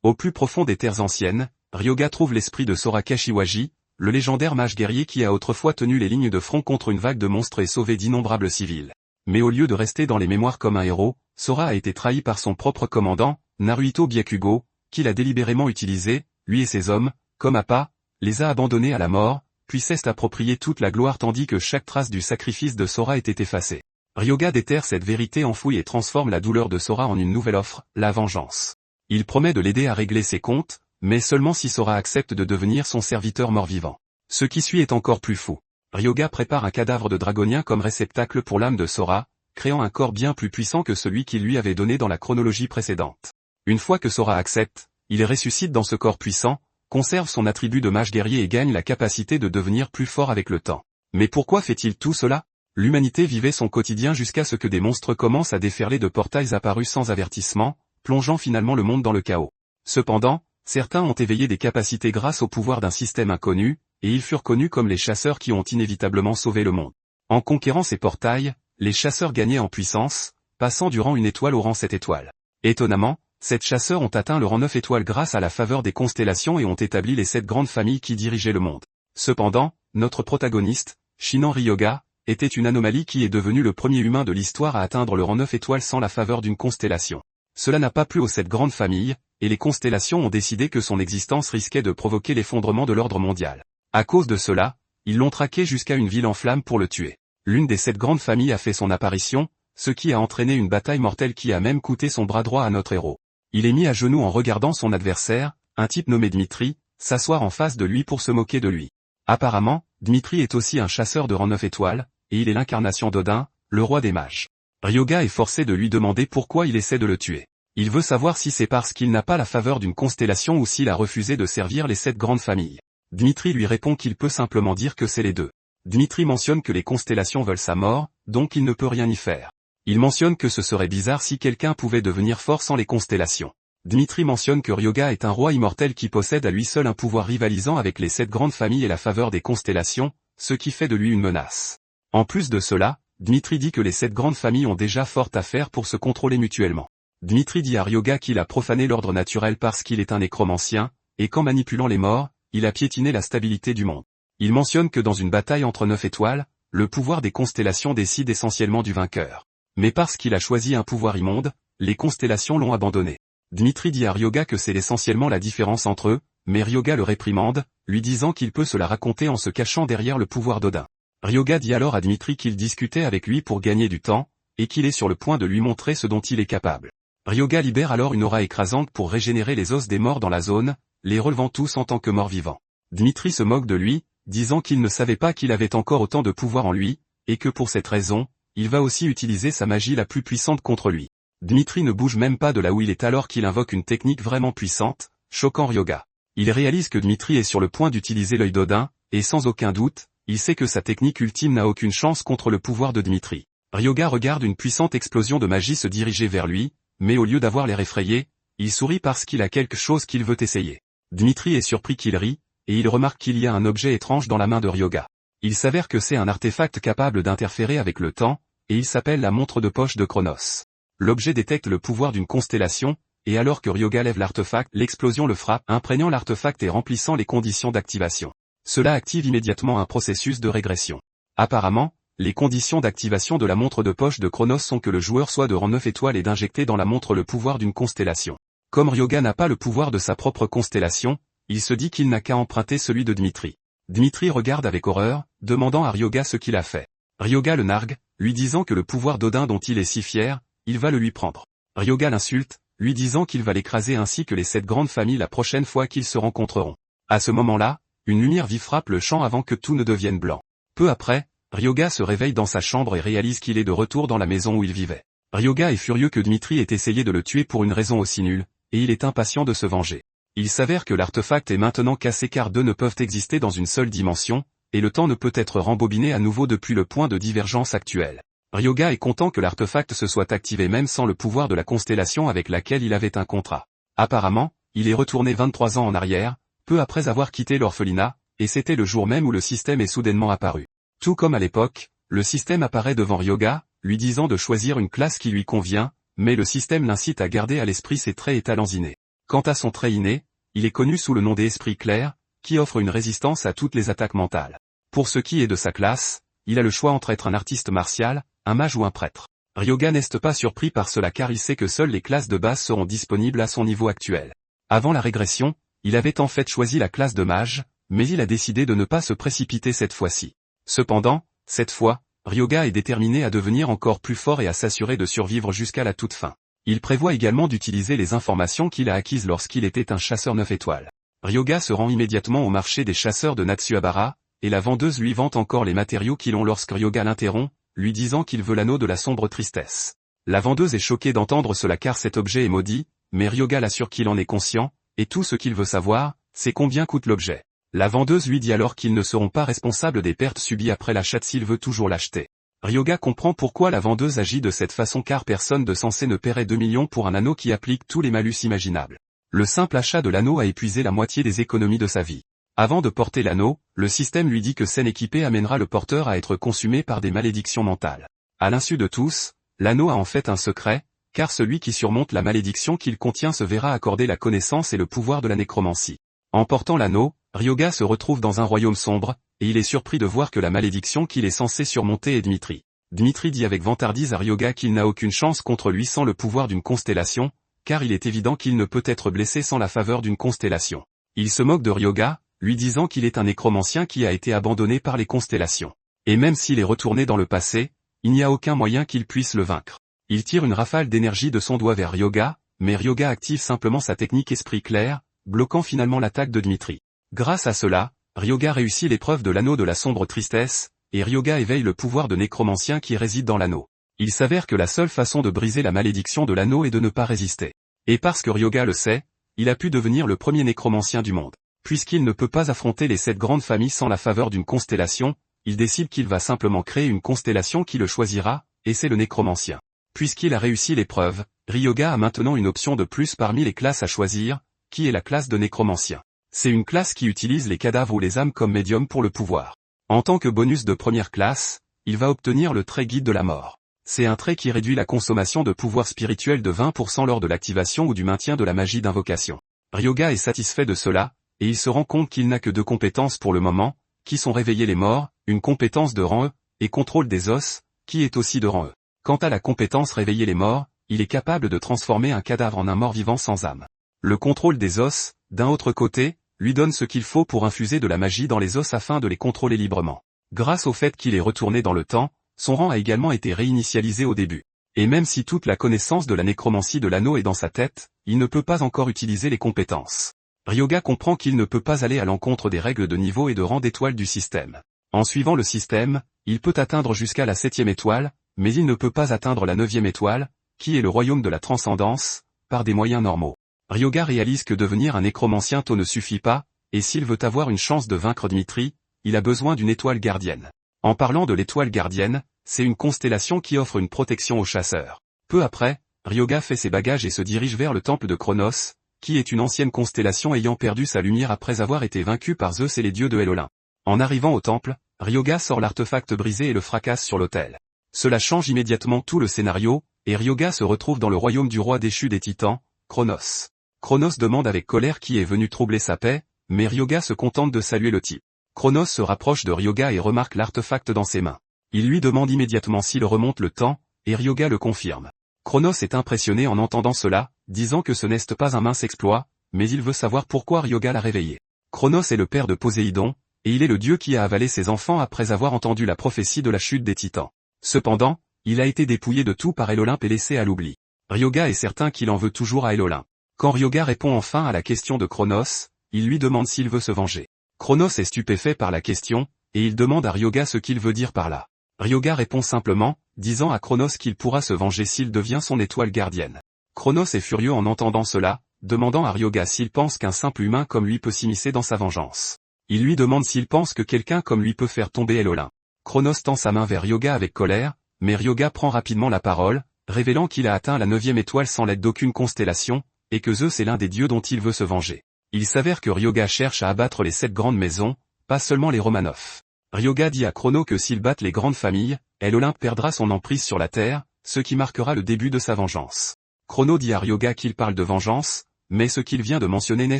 Au plus profond des terres anciennes, Ryoga trouve l'esprit de Sora Kashiwagi, le légendaire mage guerrier qui a autrefois tenu les lignes de front contre une vague de monstres et sauvé d'innombrables civils. Mais au lieu de rester dans les mémoires comme un héros, Sora a été trahi par son propre commandant, Naruhito Byakugo, qui l'a délibérément utilisé, lui et ses hommes, comme appât, les a abandonnés à la mort, puis s'est approprié toute la gloire tandis que chaque trace du sacrifice de Sora était effacée. Ryoga déterre cette vérité enfouie et transforme la douleur de Sora en une nouvelle offre, la vengeance. Il promet de l'aider à régler ses comptes, mais seulement si Sora accepte de devenir son serviteur mort-vivant. Ce qui suit est encore plus fou. Ryoga prépare un cadavre de dragonien comme réceptacle pour l'âme de Sora, créant un corps bien plus puissant que celui qu'il lui avait donné dans la chronologie précédente. Une fois que Sora accepte, il ressuscite dans ce corps puissant, conserve son attribut de mage guerrier et gagne la capacité de devenir plus fort avec le temps. Mais pourquoi fait-il tout cela? L'humanité vivait son quotidien jusqu'à ce que des monstres commencent à déferler de portails apparus sans avertissement, plongeant finalement le monde dans le chaos. Cependant, certains ont éveillé des capacités grâce au pouvoir d'un système inconnu, et ils furent connus comme les chasseurs qui ont inévitablement sauvé le monde. En conquérant ces portails, les chasseurs gagnaient en puissance, passant du rang 1 étoile au rang 7 étoiles. Étonnamment, ces chasseurs ont atteint le rang 9 étoiles grâce à la faveur des constellations et ont établi les 7 grandes familles qui dirigeaient le monde. Cependant, notre protagoniste, Shinan Ryoga, était une anomalie qui est devenu le premier humain de l'histoire à atteindre le rang 9 étoiles sans la faveur d'une constellation. Cela n'a pas plu aux 7 grandes familles, et les constellations ont décidé que son existence risquait de provoquer l'effondrement de l'ordre mondial. À cause de cela, ils l'ont traqué jusqu'à une ville en flammes pour le tuer. L'une des 7 grandes familles a fait son apparition, ce qui a entraîné une bataille mortelle qui a même coûté son bras droit à notre héros. Il est mis à genoux en regardant son adversaire, un type nommé Dmitri, s'asseoir en face de lui pour se moquer de lui. Apparemment, Dmitri est aussi un chasseur de rang 9 étoiles, et il est l'incarnation d'Odin, le roi des mages. Ryoga est forcé de lui demander pourquoi il essaie de le tuer. Il veut savoir si c'est parce qu'il n'a pas la faveur d'une constellation ou s'il a refusé de servir les 7 grandes familles. Dmitri lui répond qu'il peut simplement dire que c'est les deux. Dmitri mentionne que les constellations veulent sa mort, donc il ne peut rien y faire. Il mentionne que ce serait bizarre si quelqu'un pouvait devenir fort sans les constellations. Dmitri mentionne que Ryoga est un roi immortel qui possède à lui seul un pouvoir rivalisant avec les 7 grandes familles et la faveur des constellations, ce qui fait de lui une menace. En plus de cela, Dmitri dit que les 7 grandes familles ont déjà fort à faire pour se contrôler mutuellement. Dmitri dit à Ryoga qu'il a profané l'ordre naturel parce qu'il est un nécromancien, et qu'en manipulant les morts, il a piétiné la stabilité du monde. Il mentionne que dans une bataille entre 9 étoiles, le pouvoir des constellations décide essentiellement du vainqueur. Mais parce qu'il a choisi un pouvoir immonde, les constellations l'ont abandonné. Dmitri dit à Ryoga que c'est essentiellement la différence entre eux, mais Ryoga le réprimande, lui disant qu'il peut se la raconter en se cachant derrière le pouvoir d'Odin. Ryoga dit alors à Dmitri qu'il discutait avec lui pour gagner du temps, et qu'il est sur le point de lui montrer ce dont il est capable. Ryoga libère alors une aura écrasante pour régénérer les os des morts dans la zone, les relevant tous en tant que morts-vivants. Dmitri se moque de lui, disant qu'il ne savait pas qu'il avait encore autant de pouvoir en lui, et que pour cette raison, il va aussi utiliser sa magie la plus puissante contre lui. Dmitri ne bouge même pas de là où il est alors qu'il invoque une technique vraiment puissante, choquant Ryoga. Il réalise que Dmitri est sur le point d'utiliser l'œil d'Odin, et sans aucun doute, il sait que sa technique ultime n'a aucune chance contre le pouvoir de Dmitri. Ryoga regarde une puissante explosion de magie se diriger vers lui, mais au lieu d'avoir l'air effrayé, il sourit parce qu'il a quelque chose qu'il veut essayer. Dmitri est surpris qu'il rit, et il remarque qu'il y a un objet étrange dans la main de Ryoga. Il s'avère que c'est un artefact capable d'interférer avec le temps, et il s'appelle la montre de poche de Chronos. L'objet détecte le pouvoir d'une constellation, et alors que Ryoga lève l'artefact, l'explosion le frappe, imprégnant l'artefact et remplissant les conditions d'activation. Cela active immédiatement un processus de régression. Apparemment, les conditions d'activation de la montre de poche de Chronos sont que le joueur soit de rang 9 étoiles et d'injecter dans la montre le pouvoir d'une constellation. Comme Ryoga n'a pas le pouvoir de sa propre constellation, il se dit qu'il n'a qu'à emprunter celui de Dmitri. Dmitri regarde avec horreur, demandant à Ryoga ce qu'il a fait. Ryoga le nargue, lui disant que le pouvoir d'Odin dont il est si fier, il va le lui prendre. Ryoga l'insulte, lui disant qu'il va l'écraser ainsi que les 7 grandes familles la prochaine fois qu'ils se rencontreront. À ce moment-là, une lumière vive frappe le champ avant que tout ne devienne blanc. Peu après, Ryoga se réveille dans sa chambre et réalise qu'il est de retour dans la maison où il vivait. Ryoga est furieux que Dmitri ait essayé de le tuer pour une raison aussi nulle, et il est impatient de se venger. Il s'avère que l'artefact est maintenant cassé car deux ne peuvent exister dans une seule dimension, et le temps ne peut être rembobiné à nouveau depuis le point de divergence actuel. Ryoga est content que l'artefact se soit activé même sans le pouvoir de la constellation avec laquelle il avait un contrat. Apparemment, il est retourné 23 ans en arrière, peu après avoir quitté l'orphelinat, et c'était le jour même où le système est soudainement apparu. Tout comme à l'époque, le système apparaît devant Ryoga, lui disant de choisir une classe qui lui convient, mais le système l'incite à garder à l'esprit ses traits et talents innés. Quant à son trait inné, il est connu sous le nom d'esprit clair, qui offre une résistance à toutes les attaques mentales. Pour ce qui est de sa classe, il a le choix entre être un artiste martial, un mage ou un prêtre. Ryoga n'est pas surpris par cela car il sait que seules les classes de base seront disponibles à son niveau actuel. Avant la régression, il avait en fait choisi la classe de mage, mais il a décidé de ne pas se précipiter cette fois-ci. Cependant, cette fois, Ryoga est déterminé à devenir encore plus fort et à s'assurer de survivre jusqu'à la toute fin. Il prévoit également d'utiliser les informations qu'il a acquises lorsqu'il était un chasseur 9 étoiles. Ryoga se rend immédiatement au marché des chasseurs de Natsuhabara, et la vendeuse lui vante encore les matériaux qu'il ont lorsque Ryoga l'interrompt, lui disant qu'il veut l'anneau de la sombre tristesse. La vendeuse est choquée d'entendre cela car cet objet est maudit, mais Ryoga l'assure qu'il en est conscient, et tout ce qu'il veut savoir, c'est combien coûte l'objet. La vendeuse lui dit alors qu'ils ne seront pas responsables des pertes subies après l'achat s'il veut toujours l'acheter. Ryoga comprend pourquoi la vendeuse agit de cette façon car personne de censé ne paierait 2 millions pour un anneau qui applique tous les malus imaginables. Le simple achat de l'anneau a épuisé la moitié des économies de sa vie. Avant de porter l'anneau, le système lui dit que scène équipée amènera le porteur à être consumé par des malédictions mentales. À l'insu de tous, l'anneau a en fait un secret, car celui qui surmonte la malédiction qu'il contient se verra accorder la connaissance et le pouvoir de la nécromancie. En portant l'anneau, Ryoga se retrouve dans un royaume sombre, et il est surpris de voir que la malédiction qu'il est censé surmonter est Dmitri. Dmitri dit avec vantardise à Ryoga qu'il n'a aucune chance contre lui sans le pouvoir d'une constellation, car il est évident qu'il ne peut être blessé sans la faveur d'une constellation. Il se moque de Ryoga, lui disant qu'il est un nécromancien qui a été abandonné par les constellations. Et même s'il est retourné dans le passé, il n'y a aucun moyen qu'il puisse le vaincre. Il tire une rafale d'énergie de son doigt vers Ryoga, mais Ryoga active simplement sa technique esprit clair, bloquant finalement l'attaque de Dmitri. Grâce à cela, Ryoga réussit l'épreuve de l'anneau de la sombre tristesse, et Ryoga éveille le pouvoir de nécromancien qui réside dans l'anneau. Il s'avère que la seule façon de briser la malédiction de l'anneau est de ne pas résister. Et parce que Ryoga le sait, il a pu devenir le premier nécromancien du monde. Puisqu'il ne peut pas affronter les 7 grandes familles sans la faveur d'une constellation, il décide qu'il va simplement créer une constellation qui le choisira, et c'est le nécromancien. Puisqu'il a réussi l'épreuve, Ryoga a maintenant une option de plus parmi les classes à choisir, qui est la classe de nécromancien. C'est une classe qui utilise les cadavres ou les âmes comme médium pour le pouvoir. En tant que bonus de première classe, il va obtenir le trait guide de la mort. C'est un trait qui réduit la consommation de pouvoir spirituel de 20% lors de l'activation ou du maintien de la magie d'invocation. Ryoga est satisfait de cela, et il se rend compte qu'il n'a que 2 compétences pour le moment, qui sont réveiller les morts, une compétence de rang E, et contrôle des os, qui est aussi de rang E. Quant à la compétence réveiller les morts, il est capable de transformer un cadavre en un mort vivant sans âme. Le contrôle des os, d'un autre côté, lui donne ce qu'il faut pour infuser de la magie dans les os afin de les contrôler librement. Grâce au fait qu'il est retourné dans le temps, son rang a également été réinitialisé au début. Et même si toute la connaissance de la nécromancie de l'anneau est dans sa tête, il ne peut pas encore utiliser les compétences. Ryoga comprend qu'il ne peut pas aller à l'encontre des règles de niveau et de rang d'étoile du système. En suivant le système, il peut atteindre jusqu'à la 7e étoile, mais il ne peut pas atteindre la 9e étoile, qui est le royaume de la transcendance, par des moyens normaux. Ryoga réalise que devenir un nécromancien tôt ne suffit pas, et s'il veut avoir une chance de vaincre Dmitri, il a besoin d'une étoile gardienne. En parlant de l'étoile gardienne, c'est une constellation qui offre une protection aux chasseurs. Peu après, Ryoga fait ses bagages et se dirige vers le temple de Chronos, qui est une ancienne constellation ayant perdu sa lumière après avoir été vaincue par Zeus et les dieux de Helolin. En arrivant au temple, Ryoga sort l'artefact brisé et le fracasse sur l'autel. Cela change immédiatement tout le scénario, et Ryoga se retrouve dans le royaume du roi déchu des titans, Chronos. Chronos demande avec colère qui est venu troubler sa paix, mais Ryoga se contente de saluer le type. Chronos se rapproche de Ryoga et remarque l'artefact dans ses mains. Il lui demande immédiatement s'il remonte le temps, et Ryoga le confirme. Chronos est impressionné en entendant cela, disant que ce n'est pas un mince exploit, mais il veut savoir pourquoi Ryoga l'a réveillé. Chronos est le père de Poséidon, et il est le dieu qui a avalé ses enfants après avoir entendu la prophétie de la chute des titans. Cependant, il a été dépouillé de tout par Helolympe et laissé à l'oubli. Ryoga est certain qu'il en veut toujours à Helolympe. Quand Ryoga répond enfin à la question de Chronos, il lui demande s'il veut se venger. Chronos est stupéfait par la question, et il demande à Ryoga ce qu'il veut dire par là. Ryoga répond simplement, disant à Chronos qu'il pourra se venger s'il devient son étoile gardienne. Chronos est furieux en entendant cela, demandant à Ryoga s'il pense qu'un simple humain comme lui peut s'immiscer dans sa vengeance. Il lui demande s'il pense que quelqu'un comme lui peut faire tomber Helolin. Chronos tend sa main vers Ryoga avec colère, mais Ryoga prend rapidement la parole, révélant qu'il a atteint la 9e étoile sans l'aide d'aucune constellation, et que Zeus est l'un des dieux dont il veut se venger. Il s'avère que Ryoga cherche à abattre les 7 grandes maisons, pas seulement les Romanov. Ryoga dit à Chrono que s'il bat les grandes familles, Helolympe perdra son emprise sur la terre, ce qui marquera le début de sa vengeance. Chrono dit à Ryoga qu'il parle de vengeance, mais ce qu'il vient de mentionner n'est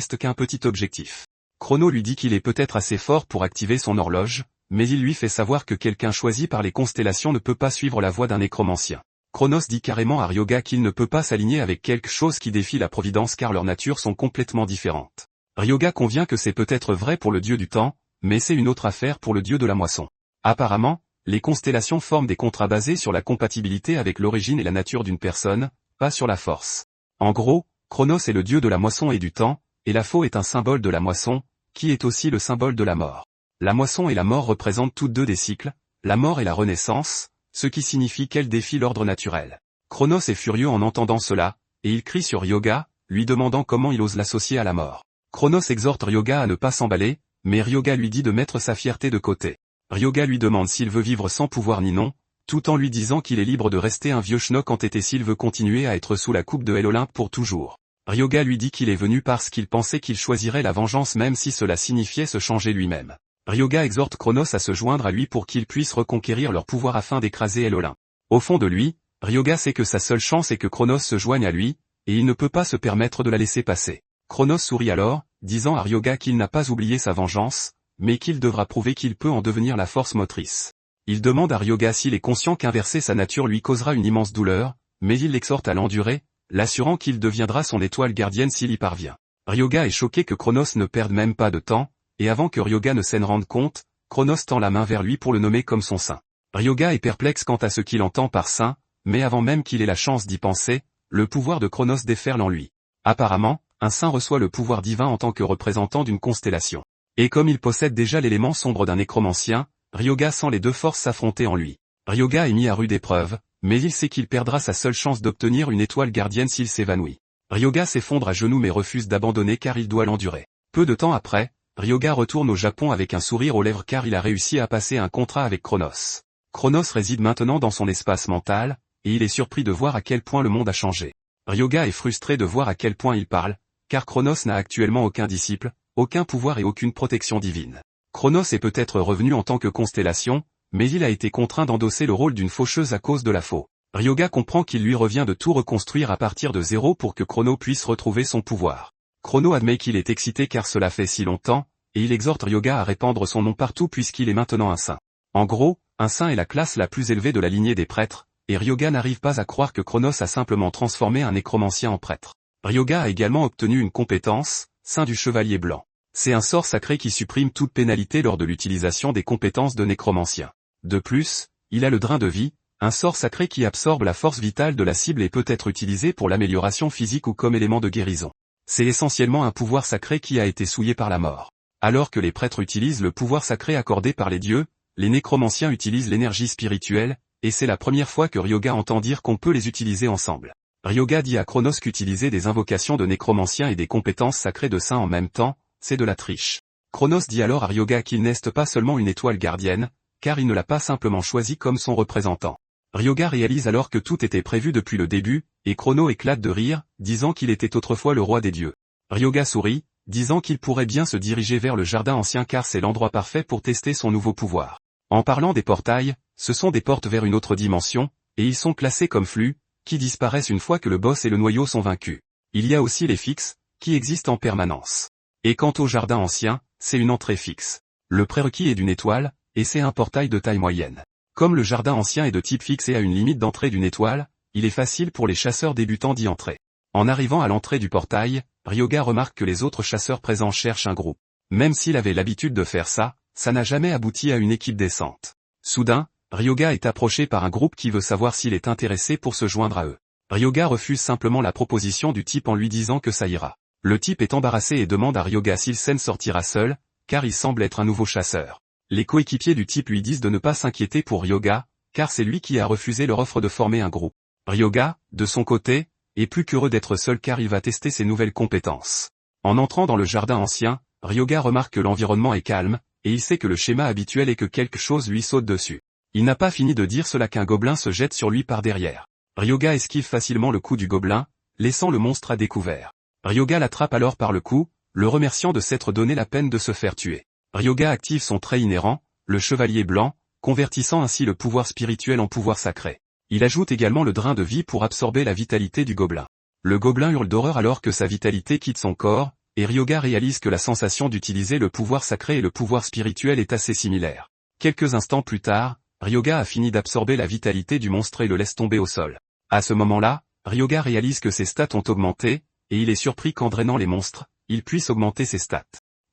qu'un petit objectif. Chrono lui dit qu'il est peut-être assez fort pour activer son horloge, mais il lui fait savoir que quelqu'un choisi par les constellations ne peut pas suivre la voie d'un nécromancien. Chronos dit carrément à Ryoga qu'il ne peut pas s'aligner avec quelque chose qui défie la providence car leurs natures sont complètement différentes. Ryoga convient que c'est peut-être vrai pour le dieu du temps, mais c'est une autre affaire pour le dieu de la moisson. Apparemment, les constellations forment des contrats basés sur la compatibilité avec l'origine et la nature d'une personne, pas sur la force. En gros, Chronos est le dieu de la moisson et du temps, et la faux est un symbole de la moisson, qui est aussi le symbole de la mort. La moisson et la mort représentent toutes deux des cycles, la mort et la renaissance, ce qui signifie qu'elle défie l'ordre naturel. Chronos est furieux en entendant cela, et il crie sur Ryoga, lui demandant comment il ose l'associer à la mort. Chronos exhorte Ryoga à ne pas s'emballer, mais Ryoga lui dit de mettre sa fierté de côté. Ryoga lui demande s'il veut vivre sans pouvoir ni non, tout en lui disant qu'il est libre de rester un vieux schnock entêté s'il veut continuer à être sous la coupe de El Olympe pour toujours. Ryoga lui dit qu'il est venu parce qu'il pensait qu'il choisirait la vengeance même si cela signifiait se changer lui-même. Ryoga exhorte Chronos à se joindre à lui pour qu'ils puissent reconquérir leur pouvoir afin d'écraser El Olympe. Au fond de lui, Ryoga sait que sa seule chance est que Chronos se joigne à lui, et il ne peut pas se permettre de la laisser passer. Chronos sourit alors, disant à Ryoga qu'il n'a pas oublié sa vengeance, mais qu'il devra prouver qu'il peut en devenir la force motrice. Il demande à Ryoga s'il est conscient qu'inverser sa nature lui causera une immense douleur, mais il l'exhorte à l'endurer, l'assurant qu'il deviendra son étoile gardienne s'il y parvient. Ryoga est choqué que Chronos ne perde même pas de temps, et avant que Ryoga ne s'en rende compte, Chronos tend la main vers lui pour le nommer comme son saint. Ryoga est perplexe quant à ce qu'il entend par saint, mais avant même qu'il ait la chance d'y penser, le pouvoir de Chronos déferle en lui. Apparemment, un saint reçoit le pouvoir divin en tant que représentant d'une constellation. Et comme il possède déjà l'élément sombre d'un nécromancien, Ryoga sent les deux forces s'affronter en lui. Ryoga est mis à rude épreuve, mais il sait qu'il perdra sa seule chance d'obtenir une étoile gardienne s'il s'évanouit. Ryoga s'effondre à genoux mais refuse d'abandonner car il doit l'endurer. Peu de temps après, Ryoga retourne au Japon avec un sourire aux lèvres car il a réussi à passer un contrat avec Chronos. Chronos réside maintenant dans son espace mental, et il est surpris de voir à quel point le monde a changé. Ryoga est frustré de voir à quel point il parle, car Chronos n'a actuellement aucun disciple, aucun pouvoir et aucune protection divine. Chronos est peut-être revenu en tant que constellation, mais il a été contraint d'endosser le rôle d'une faucheuse à cause de la faux. Ryoga comprend qu'il lui revient de tout reconstruire à partir de zéro pour que Chrono puisse retrouver son pouvoir. Chrono admet qu'il est excité car cela fait si longtemps, et il exhorte Ryoga à répandre son nom partout puisqu'il est maintenant un saint. En gros, un saint est la classe la plus élevée de la lignée des prêtres, et Ryoga n'arrive pas à croire que Chronos a simplement transformé un nécromancien en prêtre. Ryoga a également obtenu une compétence, Saint du Chevalier Blanc. C'est un sort sacré qui supprime toute pénalité lors de l'utilisation des compétences de nécromancien. De plus, il a le Drain de vie, un sort sacré qui absorbe la force vitale de la cible et peut être utilisé pour l'amélioration physique ou comme élément de guérison. C'est essentiellement un pouvoir sacré qui a été souillé par la mort. Alors que les prêtres utilisent le pouvoir sacré accordé par les dieux, les nécromanciens utilisent l'énergie spirituelle, et c'est la première fois que Ryoga entend dire qu'on peut les utiliser ensemble. Ryoga dit à Chronos qu'utiliser des invocations de nécromancien et des compétences sacrées de saint en même temps, c'est de la triche. Chronos dit alors à Ryoga qu'il n'est pas seulement une étoile gardienne, car il ne l'a pas simplement choisi comme son représentant. Ryoga réalise alors que tout était prévu depuis le début, et Chrono éclate de rire, disant qu'il était autrefois le roi des dieux. Ryoga sourit, disant qu'il pourrait bien se diriger vers le jardin ancien car c'est l'endroit parfait pour tester son nouveau pouvoir. En parlant des portails, ce sont des portes vers une autre dimension, et ils sont classés comme flux, qui disparaissent une fois que le boss et le noyau sont vaincus. Il y a aussi les fixes, qui existent en permanence. Et quant au jardin ancien, c'est une entrée fixe. Le prérequis est d'une étoile, et c'est un portail de taille moyenne. Comme le jardin ancien est de type fixe et a une limite d'entrée d'une étoile, il est facile pour les chasseurs débutants d'y entrer. En arrivant à l'entrée du portail, Ryoga remarque que les autres chasseurs présents cherchent un groupe. Même s'il avait l'habitude de faire ça n'a jamais abouti à une équipe décente. Soudain, Ryoga est approché par un groupe qui veut savoir s'il est intéressé pour se joindre à eux. Ryoga refuse simplement la proposition du type en lui disant que ça ira. Le type est embarrassé et demande à Ryoga s'il s'en sortira seul, car il semble être un nouveau chasseur. Les coéquipiers du type lui disent de ne pas s'inquiéter pour Ryoga, car c'est lui qui a refusé leur offre de former un groupe. Ryoga, de son côté, est plus qu'heureux d'être seul car il va tester ses nouvelles compétences. En entrant dans le jardin ancien, Ryoga remarque que l'environnement est calme, et il sait que le schéma habituel est que quelque chose lui saute dessus. Il n'a pas fini de dire cela qu'un gobelin se jette sur lui par derrière. Ryoga esquive facilement le coup du gobelin, laissant le monstre à découvert. Ryoga l'attrape alors par le cou, le remerciant de s'être donné la peine de se faire tuer. Ryoga active son trait inhérent, le chevalier blanc, convertissant ainsi le pouvoir spirituel en pouvoir sacré. Il ajoute également le drain de vie pour absorber la vitalité du gobelin. Le gobelin hurle d'horreur alors que sa vitalité quitte son corps, et Ryoga réalise que la sensation d'utiliser le pouvoir sacré et le pouvoir spirituel est assez similaire. Quelques instants plus tard, Ryoga a fini d'absorber la vitalité du monstre et le laisse tomber au sol. À ce moment-là, Ryoga réalise que ses stats ont augmenté, et il est surpris qu'en drainant les monstres, il puisse augmenter ses stats.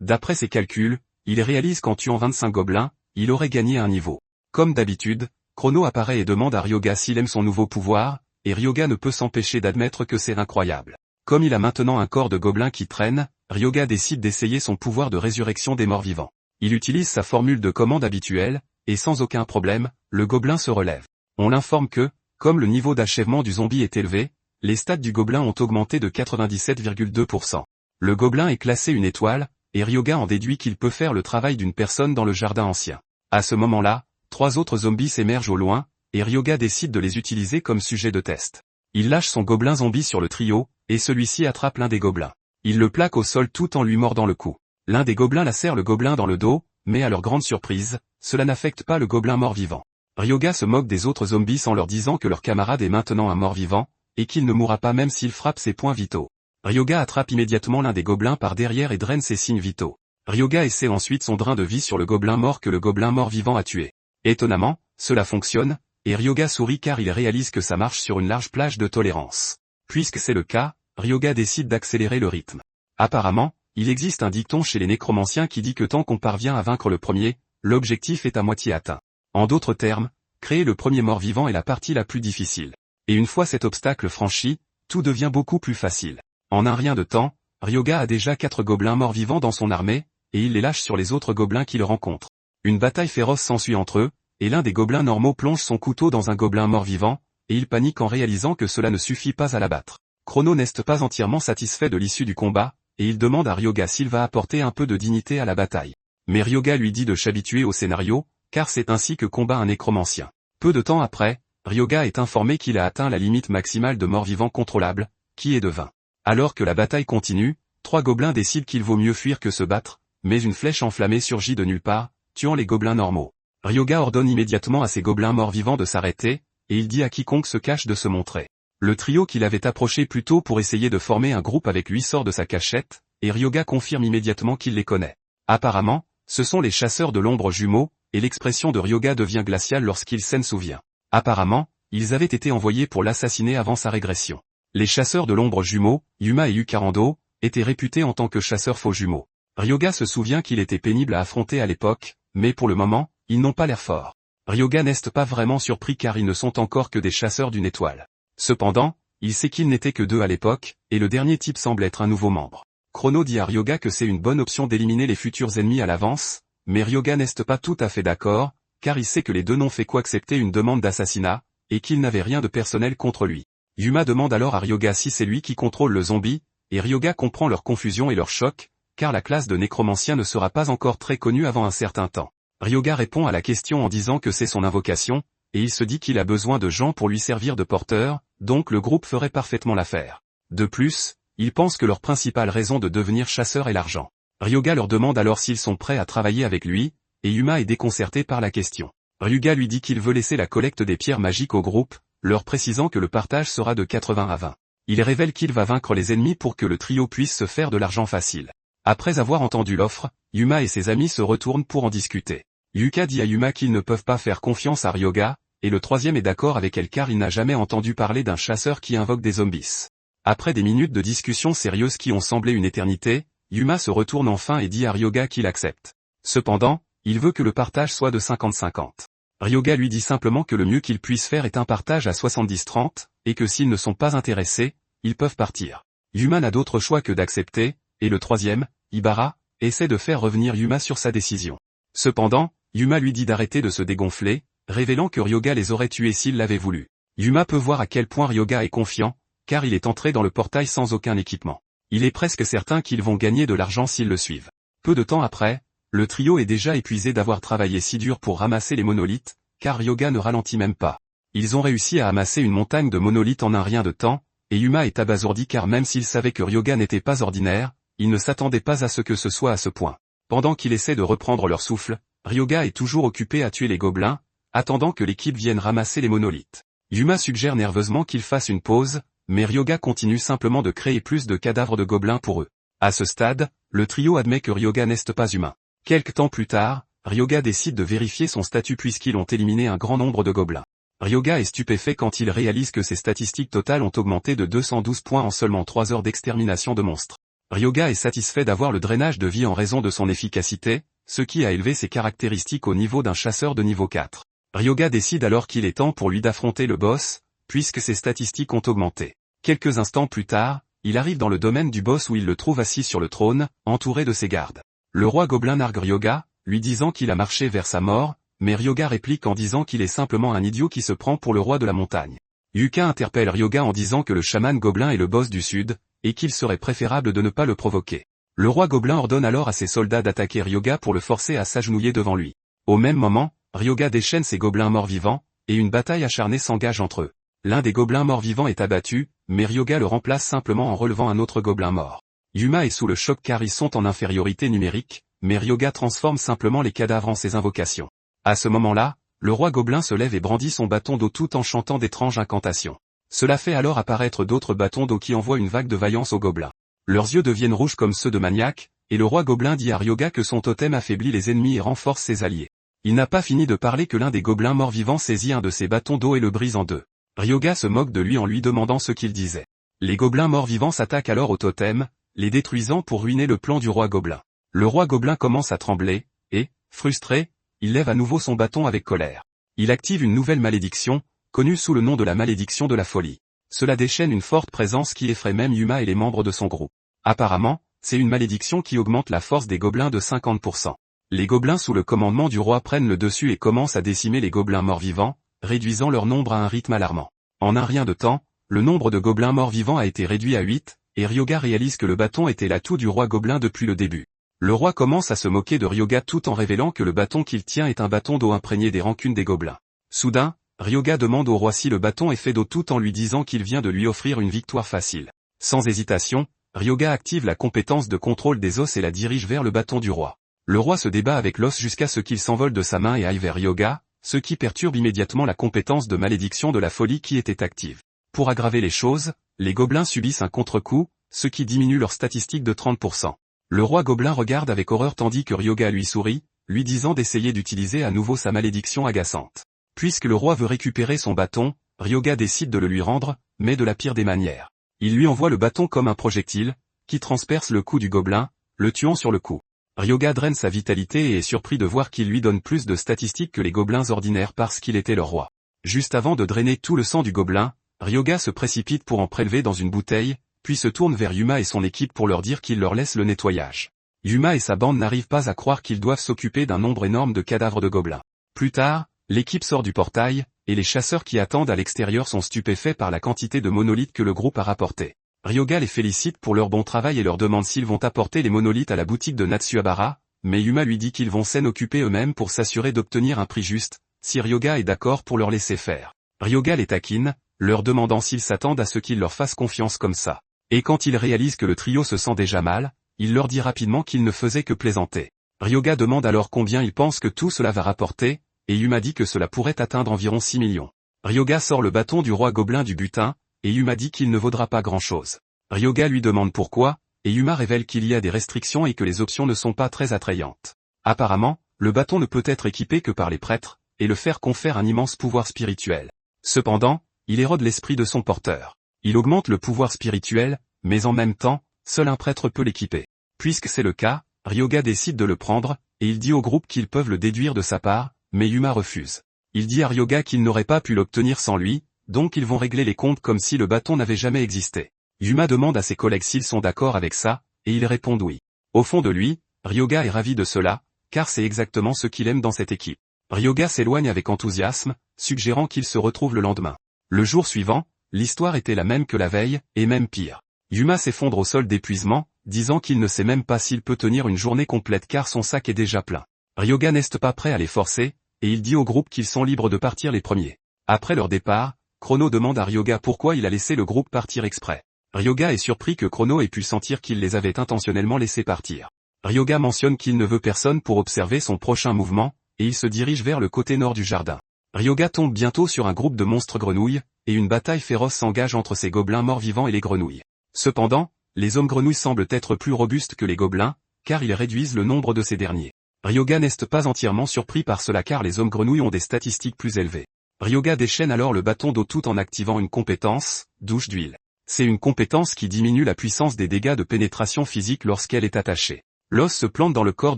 D'après ses calculs, il réalise qu'en tuant 25 gobelins, il aurait gagné un niveau. Comme d'habitude, Chrono apparaît et demande à Ryoga s'il aime son nouveau pouvoir, et Ryoga ne peut s'empêcher d'admettre que c'est incroyable. Comme il a maintenant un corps de gobelin qui traîne, Ryoga décide d'essayer son pouvoir de résurrection des morts vivants. Il utilise sa formule de commande habituelle, et sans aucun problème, le gobelin se relève. On l'informe que, comme le niveau d'achèvement du zombie est élevé, les stats du gobelin ont augmenté de 97,2%. Le gobelin est classé une étoile, et Ryoga en déduit qu'il peut faire le travail d'une personne dans le jardin ancien. À ce moment-là, 3 autres zombies s'émergent au loin, et Ryoga décide de les utiliser comme sujet de test. Il lâche son gobelin zombie sur le trio, et celui-ci attrape l'un des gobelins. Il le plaque au sol tout en lui mordant le cou. L'un des gobelins lacère le gobelin dans le dos, mais à leur grande surprise, cela n'affecte pas le gobelin mort-vivant. Ryoga se moque des autres zombies en leur disant que leur camarade est maintenant un mort-vivant, et qu'il ne mourra pas même s'il frappe ses points vitaux. Ryoga attrape immédiatement l'un des gobelins par derrière et draine ses signes vitaux. Ryoga essaie ensuite son drain de vie sur le gobelin mort que le gobelin mort-vivant a tué. Étonnamment, cela fonctionne, et Ryoga sourit car il réalise que ça marche sur une large plage de tolérance. Puisque c'est le cas, Ryoga décide d'accélérer le rythme. Apparemment, il existe un dicton chez les nécromanciens qui dit que tant qu'on parvient à vaincre le premier, l'objectif est à moitié atteint. En d'autres termes, créer le premier mort-vivant est la partie la plus difficile. Et une fois cet obstacle franchi, tout devient beaucoup plus facile. En un rien de temps, Ryoga a déjà 4 gobelins morts-vivants dans son armée, et il les lâche sur les autres gobelins qui le rencontrent. Une bataille féroce s'ensuit entre eux, et l'un des gobelins normaux plonge son couteau dans un gobelin mort-vivant, et il panique en réalisant que cela ne suffit pas à l'abattre. Chrono n'est pas entièrement satisfait de l'issue du combat, et il demande à Ryoga s'il va apporter un peu de dignité à la bataille. Mais Ryoga lui dit de s'habituer au scénario, car c'est ainsi que combat un nécromancien. Peu de temps après, Ryoga est informé qu'il a atteint la limite maximale de morts-vivants contrôlables, qui est de 20. Alors que la bataille continue, 3 gobelins décident qu'il vaut mieux fuir que se battre, mais une flèche enflammée surgit de nulle part, tuant les gobelins normaux. Ryoga ordonne immédiatement à ses gobelins morts-vivants de s'arrêter, et il dit à quiconque se cache de se montrer. Le trio qu'il avait approché plus tôt pour essayer de former un groupe avec lui sort de sa cachette, et Ryoga confirme immédiatement qu'il les connaît. Apparemment, ce sont les chasseurs de l'ombre jumeaux, et l'expression de Ryoga devient glaciale lorsqu'il s'en souvient. Apparemment, ils avaient été envoyés pour l'assassiner avant sa régression. Les chasseurs de l'ombre jumeaux, Yuma et Yukarando, étaient réputés en tant que chasseurs faux jumeaux. Ryoga se souvient qu'il était pénible à affronter à l'époque, mais pour le moment, ils n'ont pas l'air forts. Ryoga n'est pas vraiment surpris car ils ne sont encore que des chasseurs d'une étoile. Cependant, il sait qu'ils n'étaient que 2 à l'époque, et le dernier type semble être un nouveau membre. Chrono dit à Ryoga que c'est une bonne option d'éliminer les futurs ennemis à l'avance, mais Ryoga n'est pas tout à fait d'accord, car il sait que les 2 n'ont fait qu'accepter une demande d'assassinat, et qu'ils n'avaient rien de personnel contre lui. Yuma demande alors à Ryoga si c'est lui qui contrôle le zombie, et Ryoga comprend leur confusion et leur choc, car la classe de nécromancien ne sera pas encore très connue avant un certain temps. Ryoga répond à la question en disant que c'est son invocation, et il se dit qu'il a besoin de gens pour lui servir de porteur, donc le groupe ferait parfaitement l'affaire. De plus, il pense que leur principale raison de devenir chasseur est l'argent. Ryoga leur demande alors s'ils sont prêts à travailler avec lui, et Yuma est déconcerté par la question. Ryoga lui dit qu'il veut laisser la collecte des pierres magiques au groupe, leur précisant que le partage sera de 80 à 20. Il révèle qu'il va vaincre les ennemis pour que le trio puisse se faire de l'argent facile. Après avoir entendu l'offre, Yuma et ses amis se retournent pour en discuter. Yuka dit à Yuma qu'ils ne peuvent pas faire confiance à Ryoga, et le troisième est d'accord avec elle car il n'a jamais entendu parler d'un chasseur qui invoque des zombies. Après des minutes de discussion sérieuse qui ont semblé une éternité, Yuma se retourne enfin et dit à Ryoga qu'il accepte. Cependant, il veut que le partage soit de 50-50. Ryoga lui dit simplement que le mieux qu'il puisse faire est un partage à 70-30, et que s'ils ne sont pas intéressés, ils peuvent partir. Yuma n'a d'autre choix que d'accepter, et le troisième, Ibara, essaie de faire revenir Yuma sur sa décision. Cependant, Yuma lui dit d'arrêter de se dégonfler, révélant que Ryoga les aurait tués s'il l'avait voulu. Yuma peut voir à quel point Ryoga est confiant, car il est entré dans le portail sans aucun équipement. Il est presque certain qu'ils vont gagner de l'argent s'ils le suivent. Peu de temps après, le trio est déjà épuisé d'avoir travaillé si dur pour ramasser les monolithes, car Ryoga ne ralentit même pas. Ils ont réussi à amasser une montagne de monolithes en un rien de temps, et Yuma est abasourdi car même s'il savait que Ryoga n'était pas ordinaire, il ne s'attendait pas à ce que ce soit à ce point. Pendant qu'il essaie de reprendre leur souffle, Ryoga est toujours occupé à tuer les gobelins, attendant que l'équipe vienne ramasser les monolithes. Yuma suggère nerveusement qu'il fasse une pause, mais Ryoga continue simplement de créer plus de cadavres de gobelins pour eux. À ce stade, le trio admet que Ryoga n'est pas humain. Quelque temps plus tard, Ryoga décide de vérifier son statut puisqu'ils ont éliminé un grand nombre de gobelins. Ryoga est stupéfait quand il réalise que ses statistiques totales ont augmenté de 212 points en seulement 3 heures d'extermination de monstres. Ryoga est satisfait d'avoir le drainage de vie en raison de son efficacité, ce qui a élevé ses caractéristiques au niveau d'un chasseur de niveau 4. Ryoga décide alors qu'il est temps pour lui d'affronter le boss, puisque ses statistiques ont augmenté. Quelques instants plus tard, il arrive dans le domaine du boss où il le trouve assis sur le trône, entouré de ses gardes. Le roi gobelin nargue Ryoga, lui disant qu'il a marché vers sa mort, mais Ryoga réplique en disant qu'il est simplement un idiot qui se prend pour le roi de la montagne. Yuka interpelle Ryoga en disant que le chaman gobelin est le boss du sud, et qu'il serait préférable de ne pas le provoquer. Le roi gobelin ordonne alors à ses soldats d'attaquer Ryoga pour le forcer à s'agenouiller devant lui. Au même moment, Ryoga déchaîne ses gobelins morts-vivants, et une bataille acharnée s'engage entre eux. L'un des gobelins morts-vivants est abattu, mais Ryoga le remplace simplement en relevant un autre gobelin mort. Yuma est sous le choc car ils sont en infériorité numérique, mais Ryoga transforme simplement les cadavres en ses invocations. À ce moment-là, le roi gobelin se lève et brandit son bâton d'eau tout en chantant d'étranges incantations. Cela fait alors apparaître d'autres bâtons d'eau qui envoient une vague de vaillance aux gobelins. Leurs yeux deviennent rouges comme ceux de maniaques, et le roi gobelin dit à Ryoga que son totem affaiblit les ennemis et renforce ses alliés. Il n'a pas fini de parler que l'un des gobelins morts-vivants saisit un de ses bâtons d'eau et le brise en deux. Ryoga se moque de lui en lui demandant ce qu'il disait. Les gobelins morts-vivants s'attaquent alors au totem, les détruisant pour ruiner le plan du roi gobelin. Le roi gobelin commence à trembler, et, frustré, il lève à nouveau son bâton avec colère. Il active une nouvelle malédiction, connue sous le nom de la malédiction de la folie. Cela déchaîne une forte présence qui effraie même Yuma et les membres de son groupe. Apparemment, c'est une malédiction qui augmente la force des gobelins de 50%. Les gobelins sous le commandement du roi prennent le dessus et commencent à décimer les gobelins morts-vivants, réduisant leur nombre à un rythme alarmant. En un rien de temps, le nombre de gobelins morts-vivants a été réduit à 8, et Ryoga réalise que le bâton était l'atout du roi gobelin depuis le début. Le roi commence à se moquer de Ryoga tout en révélant que le bâton qu'il tient est un bâton d'eau imprégné des rancunes des gobelins. Soudain, Ryoga demande au roi si le bâton est fait d'eau tout en lui disant qu'il vient de lui offrir une victoire facile. Sans hésitation, Ryoga active la compétence de contrôle des os et la dirige vers le bâton du roi. Le roi se débat avec l'os jusqu'à ce qu'il s'envole de sa main et aille vers Ryoga, ce qui perturbe immédiatement la compétence de malédiction de la folie qui était active. Pour aggraver les choses, les gobelins subissent un contre-coup, ce qui diminue leurs statistiques de 30%. Le roi gobelin regarde avec horreur tandis que Ryoga lui sourit, lui disant d'essayer d'utiliser à nouveau sa malédiction agaçante. Puisque le roi veut récupérer son bâton, Ryoga décide de le lui rendre, mais de la pire des manières. Il lui envoie le bâton comme un projectile, qui transperce le cou du gobelin, le tuant sur le coup. Ryoga draine sa vitalité et est surpris de voir qu'il lui donne plus de statistiques que les gobelins ordinaires parce qu'il était le roi. Juste avant de drainer tout le sang du gobelin, Ryoga se précipite pour en prélever dans une bouteille, puis se tourne vers Yuma et son équipe pour leur dire qu'il leur laisse le nettoyage. Yuma et sa bande n'arrivent pas à croire qu'ils doivent s'occuper d'un nombre énorme de cadavres de gobelins. Plus tard, l'équipe sort du portail, et les chasseurs qui attendent à l'extérieur sont stupéfaits par la quantité de monolithes que le groupe a rapportés. Ryoga les félicite pour leur bon travail et leur demande s'ils vont apporter les monolithes à la boutique de Natsuhabara, mais Yuma lui dit qu'ils vont s'en occuper eux-mêmes pour s'assurer d'obtenir un prix juste, si Ryoga est d'accord pour leur laisser faire. Ryoga les taquine, leur demandant s'ils s'attendent à ce qu'ils leur fassent confiance comme ça. Et quand il réalise que le trio se sent déjà mal, il leur dit rapidement qu'il ne faisait que plaisanter. Ryoga demande alors combien il pense que tout cela va rapporter, et Yuma dit que cela pourrait atteindre environ 6 millions. Ryoga sort le bâton du roi gobelin du butin, et Yuma dit qu'il ne vaudra pas grand-chose. Ryoga lui demande pourquoi, et Yuma révèle qu'il y a des restrictions et que les options ne sont pas très attrayantes. Apparemment, le bâton ne peut être équipé que par les prêtres, et le fer confère un immense pouvoir spirituel. Cependant, il érode l'esprit de son porteur. Il augmente le pouvoir spirituel, mais en même temps, seul un prêtre peut l'équiper. Puisque c'est le cas, Ryoga décide de le prendre, et il dit au groupe qu'ils peuvent le déduire de sa part, mais Yuma refuse. Il dit à Ryoga qu'il n'aurait pas pu l'obtenir sans lui, donc ils vont régler les comptes comme si le bâton n'avait jamais existé. Yuma demande à ses collègues s'ils sont d'accord avec ça, et ils répondent oui. Au fond de lui, Ryoga est ravi de cela, car c'est exactement ce qu'il aime dans cette équipe. Ryoga s'éloigne avec enthousiasme, suggérant qu'il se retrouve le lendemain. Le jour suivant, l'histoire était la même que la veille, et même pire. Yuma s'effondre au sol d'épuisement, disant qu'il ne sait même pas s'il peut tenir une journée complète car son sac est déjà plein. Ryoga n'est pas prêt à les forcer, et il dit au groupe qu'ils sont libres de partir les premiers. Après leur départ, Chrono demande à Ryoga pourquoi il a laissé le groupe partir exprès. Ryoga est surpris que Chrono ait pu sentir qu'il les avait intentionnellement laissés partir. Ryoga mentionne qu'il ne veut personne pour observer son prochain mouvement, et il se dirige vers le côté nord du jardin. Ryoga tombe bientôt sur un groupe de monstres grenouilles, et une bataille féroce s'engage entre ces gobelins morts-vivants et les grenouilles. Cependant, les hommes grenouilles semblent être plus robustes que les gobelins, car ils réduisent le nombre de ces derniers. Ryoga n'est pas entièrement surpris par cela car les hommes grenouilles ont des statistiques plus élevées. Ryoga déchaîne alors le bâton d'eau tout en activant une compétence, douche d'huile. C'est une compétence qui diminue la puissance des dégâts de pénétration physique lorsqu'elle est attachée. L'os se plante dans le corps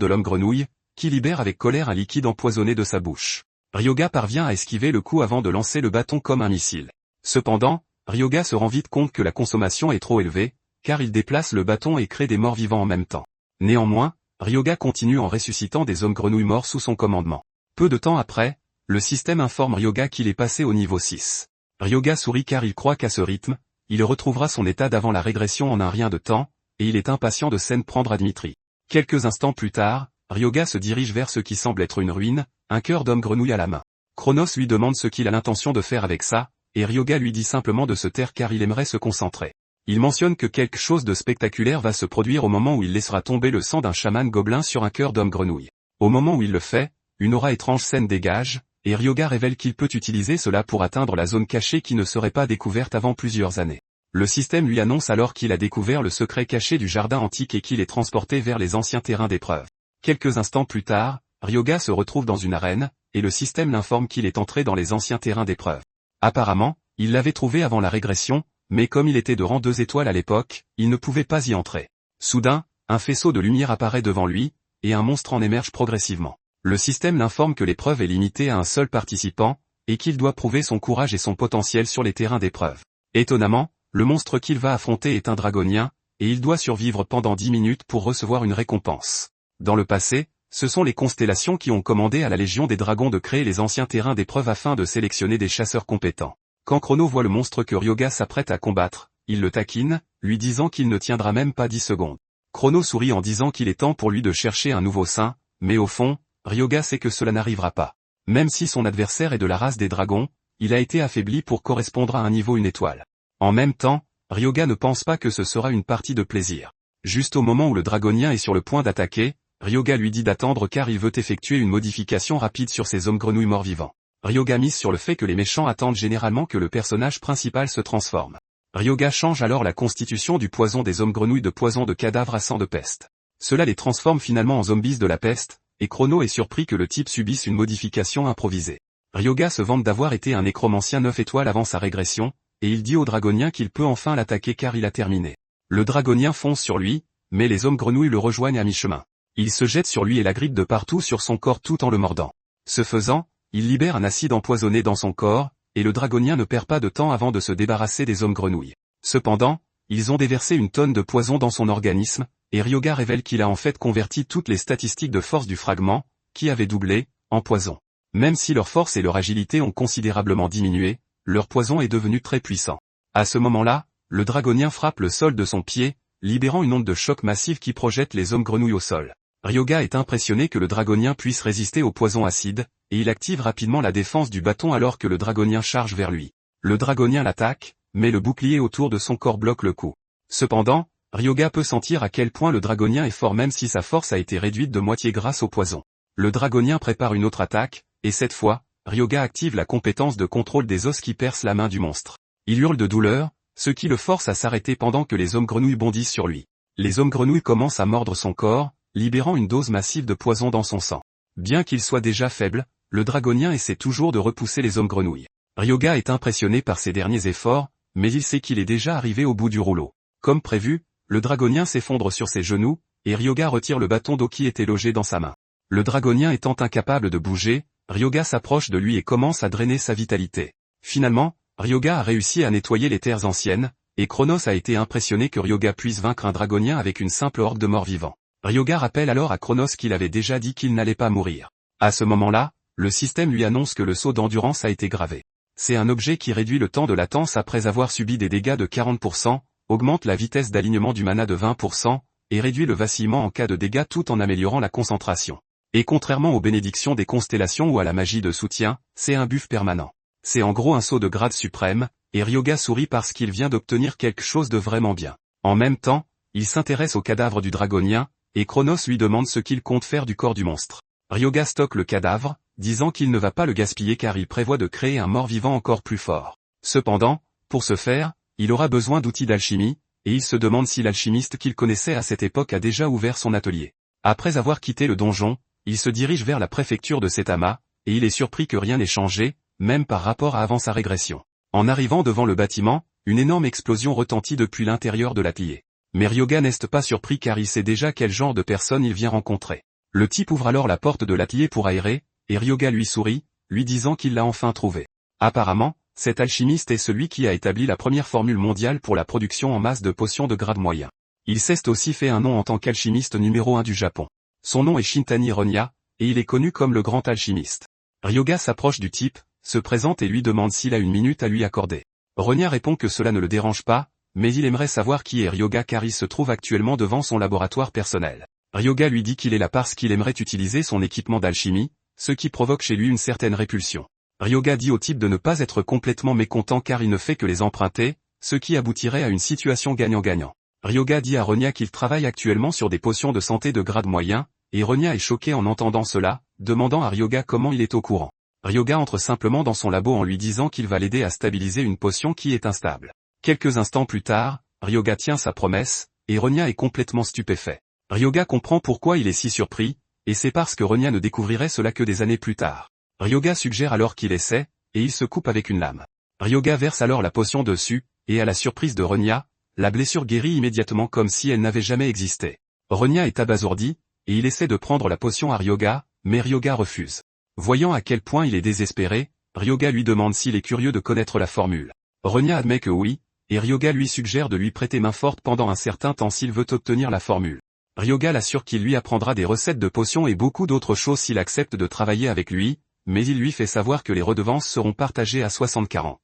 de l'homme grenouille, qui libère avec colère un liquide empoisonné de sa bouche. Ryoga parvient à esquiver le coup avant de lancer le bâton comme un missile. Cependant, Ryoga se rend vite compte que la consommation est trop élevée, car il déplace le bâton et crée des morts vivants en même temps. Néanmoins, Ryoga continue en ressuscitant des hommes grenouilles morts sous son commandement. Peu de temps après, le système informe Ryoga qu'il est passé au niveau 6. Ryoga sourit car il croit qu'à ce rythme, il retrouvera son état d'avant la régression en un rien de temps, et il est impatient de s'en prendre à Dmitri. Quelques instants plus tard, Ryoga se dirige vers ce qui semble être une ruine, un cœur d'homme grenouille à la main. Chronos lui demande ce qu'il a l'intention de faire avec ça, et Ryoga lui dit simplement de se taire car il aimerait se concentrer. Il mentionne que quelque chose de spectaculaire va se produire au moment où il laissera tomber le sang d'un chaman gobelin sur un cœur d'homme grenouille. Au moment où il le fait, une aura étrange saine dégage, et Ryoga révèle qu'il peut utiliser cela pour atteindre la zone cachée qui ne serait pas découverte avant plusieurs années. Le système lui annonce alors qu'il a découvert le secret caché du jardin antique et qu'il est transporté vers les anciens terrains d'épreuve. Quelques instants plus tard, Ryoga se retrouve dans une arène, et le système l'informe qu'il est entré dans les anciens terrains d'épreuve. Apparemment, il l'avait trouvé avant la régression, mais comme il était de rang 2 étoiles à l'époque, il ne pouvait pas y entrer. Soudain, un faisceau de lumière apparaît devant lui, et un monstre en émerge progressivement. Le système l'informe que l'épreuve est limitée à un seul participant, et qu'il doit prouver son courage et son potentiel sur les terrains d'épreuve. Étonnamment, le monstre qu'il va affronter est un dragonien, et il doit survivre pendant 10 minutes pour recevoir une récompense. Dans le passé, ce sont les constellations qui ont commandé à la Légion des Dragons de créer les anciens terrains d'épreuve afin de sélectionner des chasseurs compétents. Quand Chrono voit le monstre que Ryoga s'apprête à combattre, il le taquine, lui disant qu'il ne tiendra même pas 10 secondes. Chrono sourit en disant qu'il est temps pour lui de chercher un nouveau saint, mais au fond, Ryoga sait que cela n'arrivera pas. Même si son adversaire est de la race des dragons, il a été affaibli pour correspondre à un niveau 1 étoile. En même temps, Ryoga ne pense pas que ce sera une partie de plaisir. Juste au moment où le dragonien est sur le point d'attaquer, Ryoga lui dit d'attendre car il veut effectuer une modification rapide sur ses hommes grenouilles morts-vivants. Ryoga mise sur le fait que les méchants attendent généralement que le personnage principal se transforme. Ryoga change alors la constitution du poison des hommes grenouilles de poison de cadavre à sang de peste. Cela les transforme finalement en zombies de la peste, et Chrono est surpris que le type subisse une modification improvisée. Ryoga se vante d'avoir été un nécromancien 9 étoiles avant sa régression, et il dit au dragonien qu'il peut enfin l'attaquer car il a terminé. Le dragonien fonce sur lui, mais les hommes grenouilles le rejoignent à mi-chemin. Il se jette sur lui et l'agrippe de partout sur son corps tout en le mordant. Ce faisant, il libère un acide empoisonné dans son corps, et le dragonien ne perd pas de temps avant de se débarrasser des hommes grenouilles. Cependant, ils ont déversé une tonne de poison dans son organisme, et Ryoga révèle qu'il a en fait converti toutes les statistiques de force du fragment, qui avait doublé, en poison. Même si leur force et leur agilité ont considérablement diminué, leur poison est devenu très puissant. À ce moment-là, le dragonien frappe le sol de son pied, libérant une onde de choc massive qui projette les hommes grenouilles au sol. Ryoga est impressionné que le dragonien puisse résister au poison acide, et il active rapidement la défense du bâton alors que le dragonien charge vers lui. Le dragonien l'attaque, mais le bouclier autour de son corps bloque le coup. Cependant, Ryoga peut sentir à quel point le dragonien est fort même si sa force a été réduite de moitié grâce au poison. Le dragonien prépare une autre attaque, et cette fois, Ryoga active la compétence de contrôle des os qui perce la main du monstre. Il hurle de douleur, ce qui le force à s'arrêter pendant que les hommes grenouilles bondissent sur lui. Les hommes grenouilles commencent à mordre son corps, libérant une dose massive de poison dans son sang. Bien qu'il soit déjà faible, le dragonien essaie toujours de repousser les hommes grenouilles. Ryoga est impressionné par ses derniers efforts, mais il sait qu'il est déjà arrivé au bout du rouleau. Comme prévu, le dragonien s'effondre sur ses genoux, et Ryoga retire le bâton d'eau qui était logé dans sa main. Le dragonien étant incapable de bouger, Ryoga s'approche de lui et commence à drainer sa vitalité. Finalement, Ryoga a réussi à nettoyer les terres anciennes, et Chronos a été impressionné que Ryoga puisse vaincre un dragonien avec une simple horde de morts-vivants. Ryoga rappelle alors à Chronos qu'il avait déjà dit qu'il n'allait pas mourir. À ce moment-là, le système lui annonce que le saut d'endurance a été gravé. C'est un objet qui réduit le temps de latence après avoir subi des dégâts de 40%, augmente la vitesse d'alignement du mana de 20%, et réduit le vacillement en cas de dégâts tout en améliorant la concentration. Et contrairement aux bénédictions des constellations ou à la magie de soutien, c'est un buff permanent. C'est en gros un saut de grade suprême, et Ryoga sourit parce qu'il vient d'obtenir quelque chose de vraiment bien. En même temps, il s'intéresse au cadavre du dragonien, et Chronos lui demande ce qu'il compte faire du corps du monstre. Ryoga stocke le cadavre, disant qu'il ne va pas le gaspiller car il prévoit de créer un mort-vivant encore plus fort. Cependant, pour ce faire, il aura besoin d'outils d'alchimie, et il se demande si l'alchimiste qu'il connaissait à cette époque a déjà ouvert son atelier. Après avoir quitté le donjon, il se dirige vers la préfecture de Saitama, et il est surpris que rien n'ait changé, même par rapport à avant sa régression. En arrivant devant le bâtiment, une énorme explosion retentit depuis l'intérieur de l'atelier. Mais Ryoga n'est pas surpris car il sait déjà quel genre de personne il vient rencontrer. Le type ouvre alors la porte de l'atelier pour aérer, et Ryoga lui sourit, lui disant qu'il l'a enfin trouvé. Apparemment, cet alchimiste est celui qui a établi la première formule mondiale pour la production en masse de potions de grade moyen. Il s'est aussi fait un nom en tant qu'alchimiste numéro 1 du Japon. Son nom est Shintani Ronya, et il est connu comme le grand alchimiste. Ryoga s'approche du type, se présente et lui demande s'il a une minute à lui accorder. Ronya répond que cela ne le dérange pas, mais il aimerait savoir qui est Ryoga car il se trouve actuellement devant son laboratoire personnel. Ryoga lui dit qu'il est là parce qu'il aimerait utiliser son équipement d'alchimie, ce qui provoque chez lui une certaine répulsion. Ryoga dit au type de ne pas être complètement mécontent car il ne fait que les emprunter, ce qui aboutirait à une situation gagnant-gagnant. Ryoga dit à Ronya qu'il travaille actuellement sur des potions de santé de grade moyen, et Ronya est choqué en entendant cela, demandant à Ryoga comment il est au courant. Ryoga entre simplement dans son labo en lui disant qu'il va l'aider à stabiliser une potion qui est instable. Quelques instants plus tard, Ryoga tient sa promesse, et Ronya est complètement stupéfait. Ryoga comprend pourquoi il est si surpris, et c'est parce que Ronya ne découvrirait cela que des années plus tard. Ryoga suggère alors qu'il essaie, et il se coupe avec une lame. Ryoga verse alors la potion dessus, et à la surprise de Ronya, la blessure guérit immédiatement comme si elle n'avait jamais existé. Ronya est abasourdi, et il essaie de prendre la potion à Ryoga, mais Ryoga refuse. Voyant à quel point il est désespéré, Ryoga lui demande s'il est curieux de connaître la formule. Ronya admet que oui, et Ryoga lui suggère de lui prêter main forte pendant un certain temps s'il veut obtenir la formule. Ryoga l'assure qu'il lui apprendra des recettes de potions et beaucoup d'autres choses s'il accepte de travailler avec lui, mais il lui fait savoir que les redevances seront partagées à 60-40.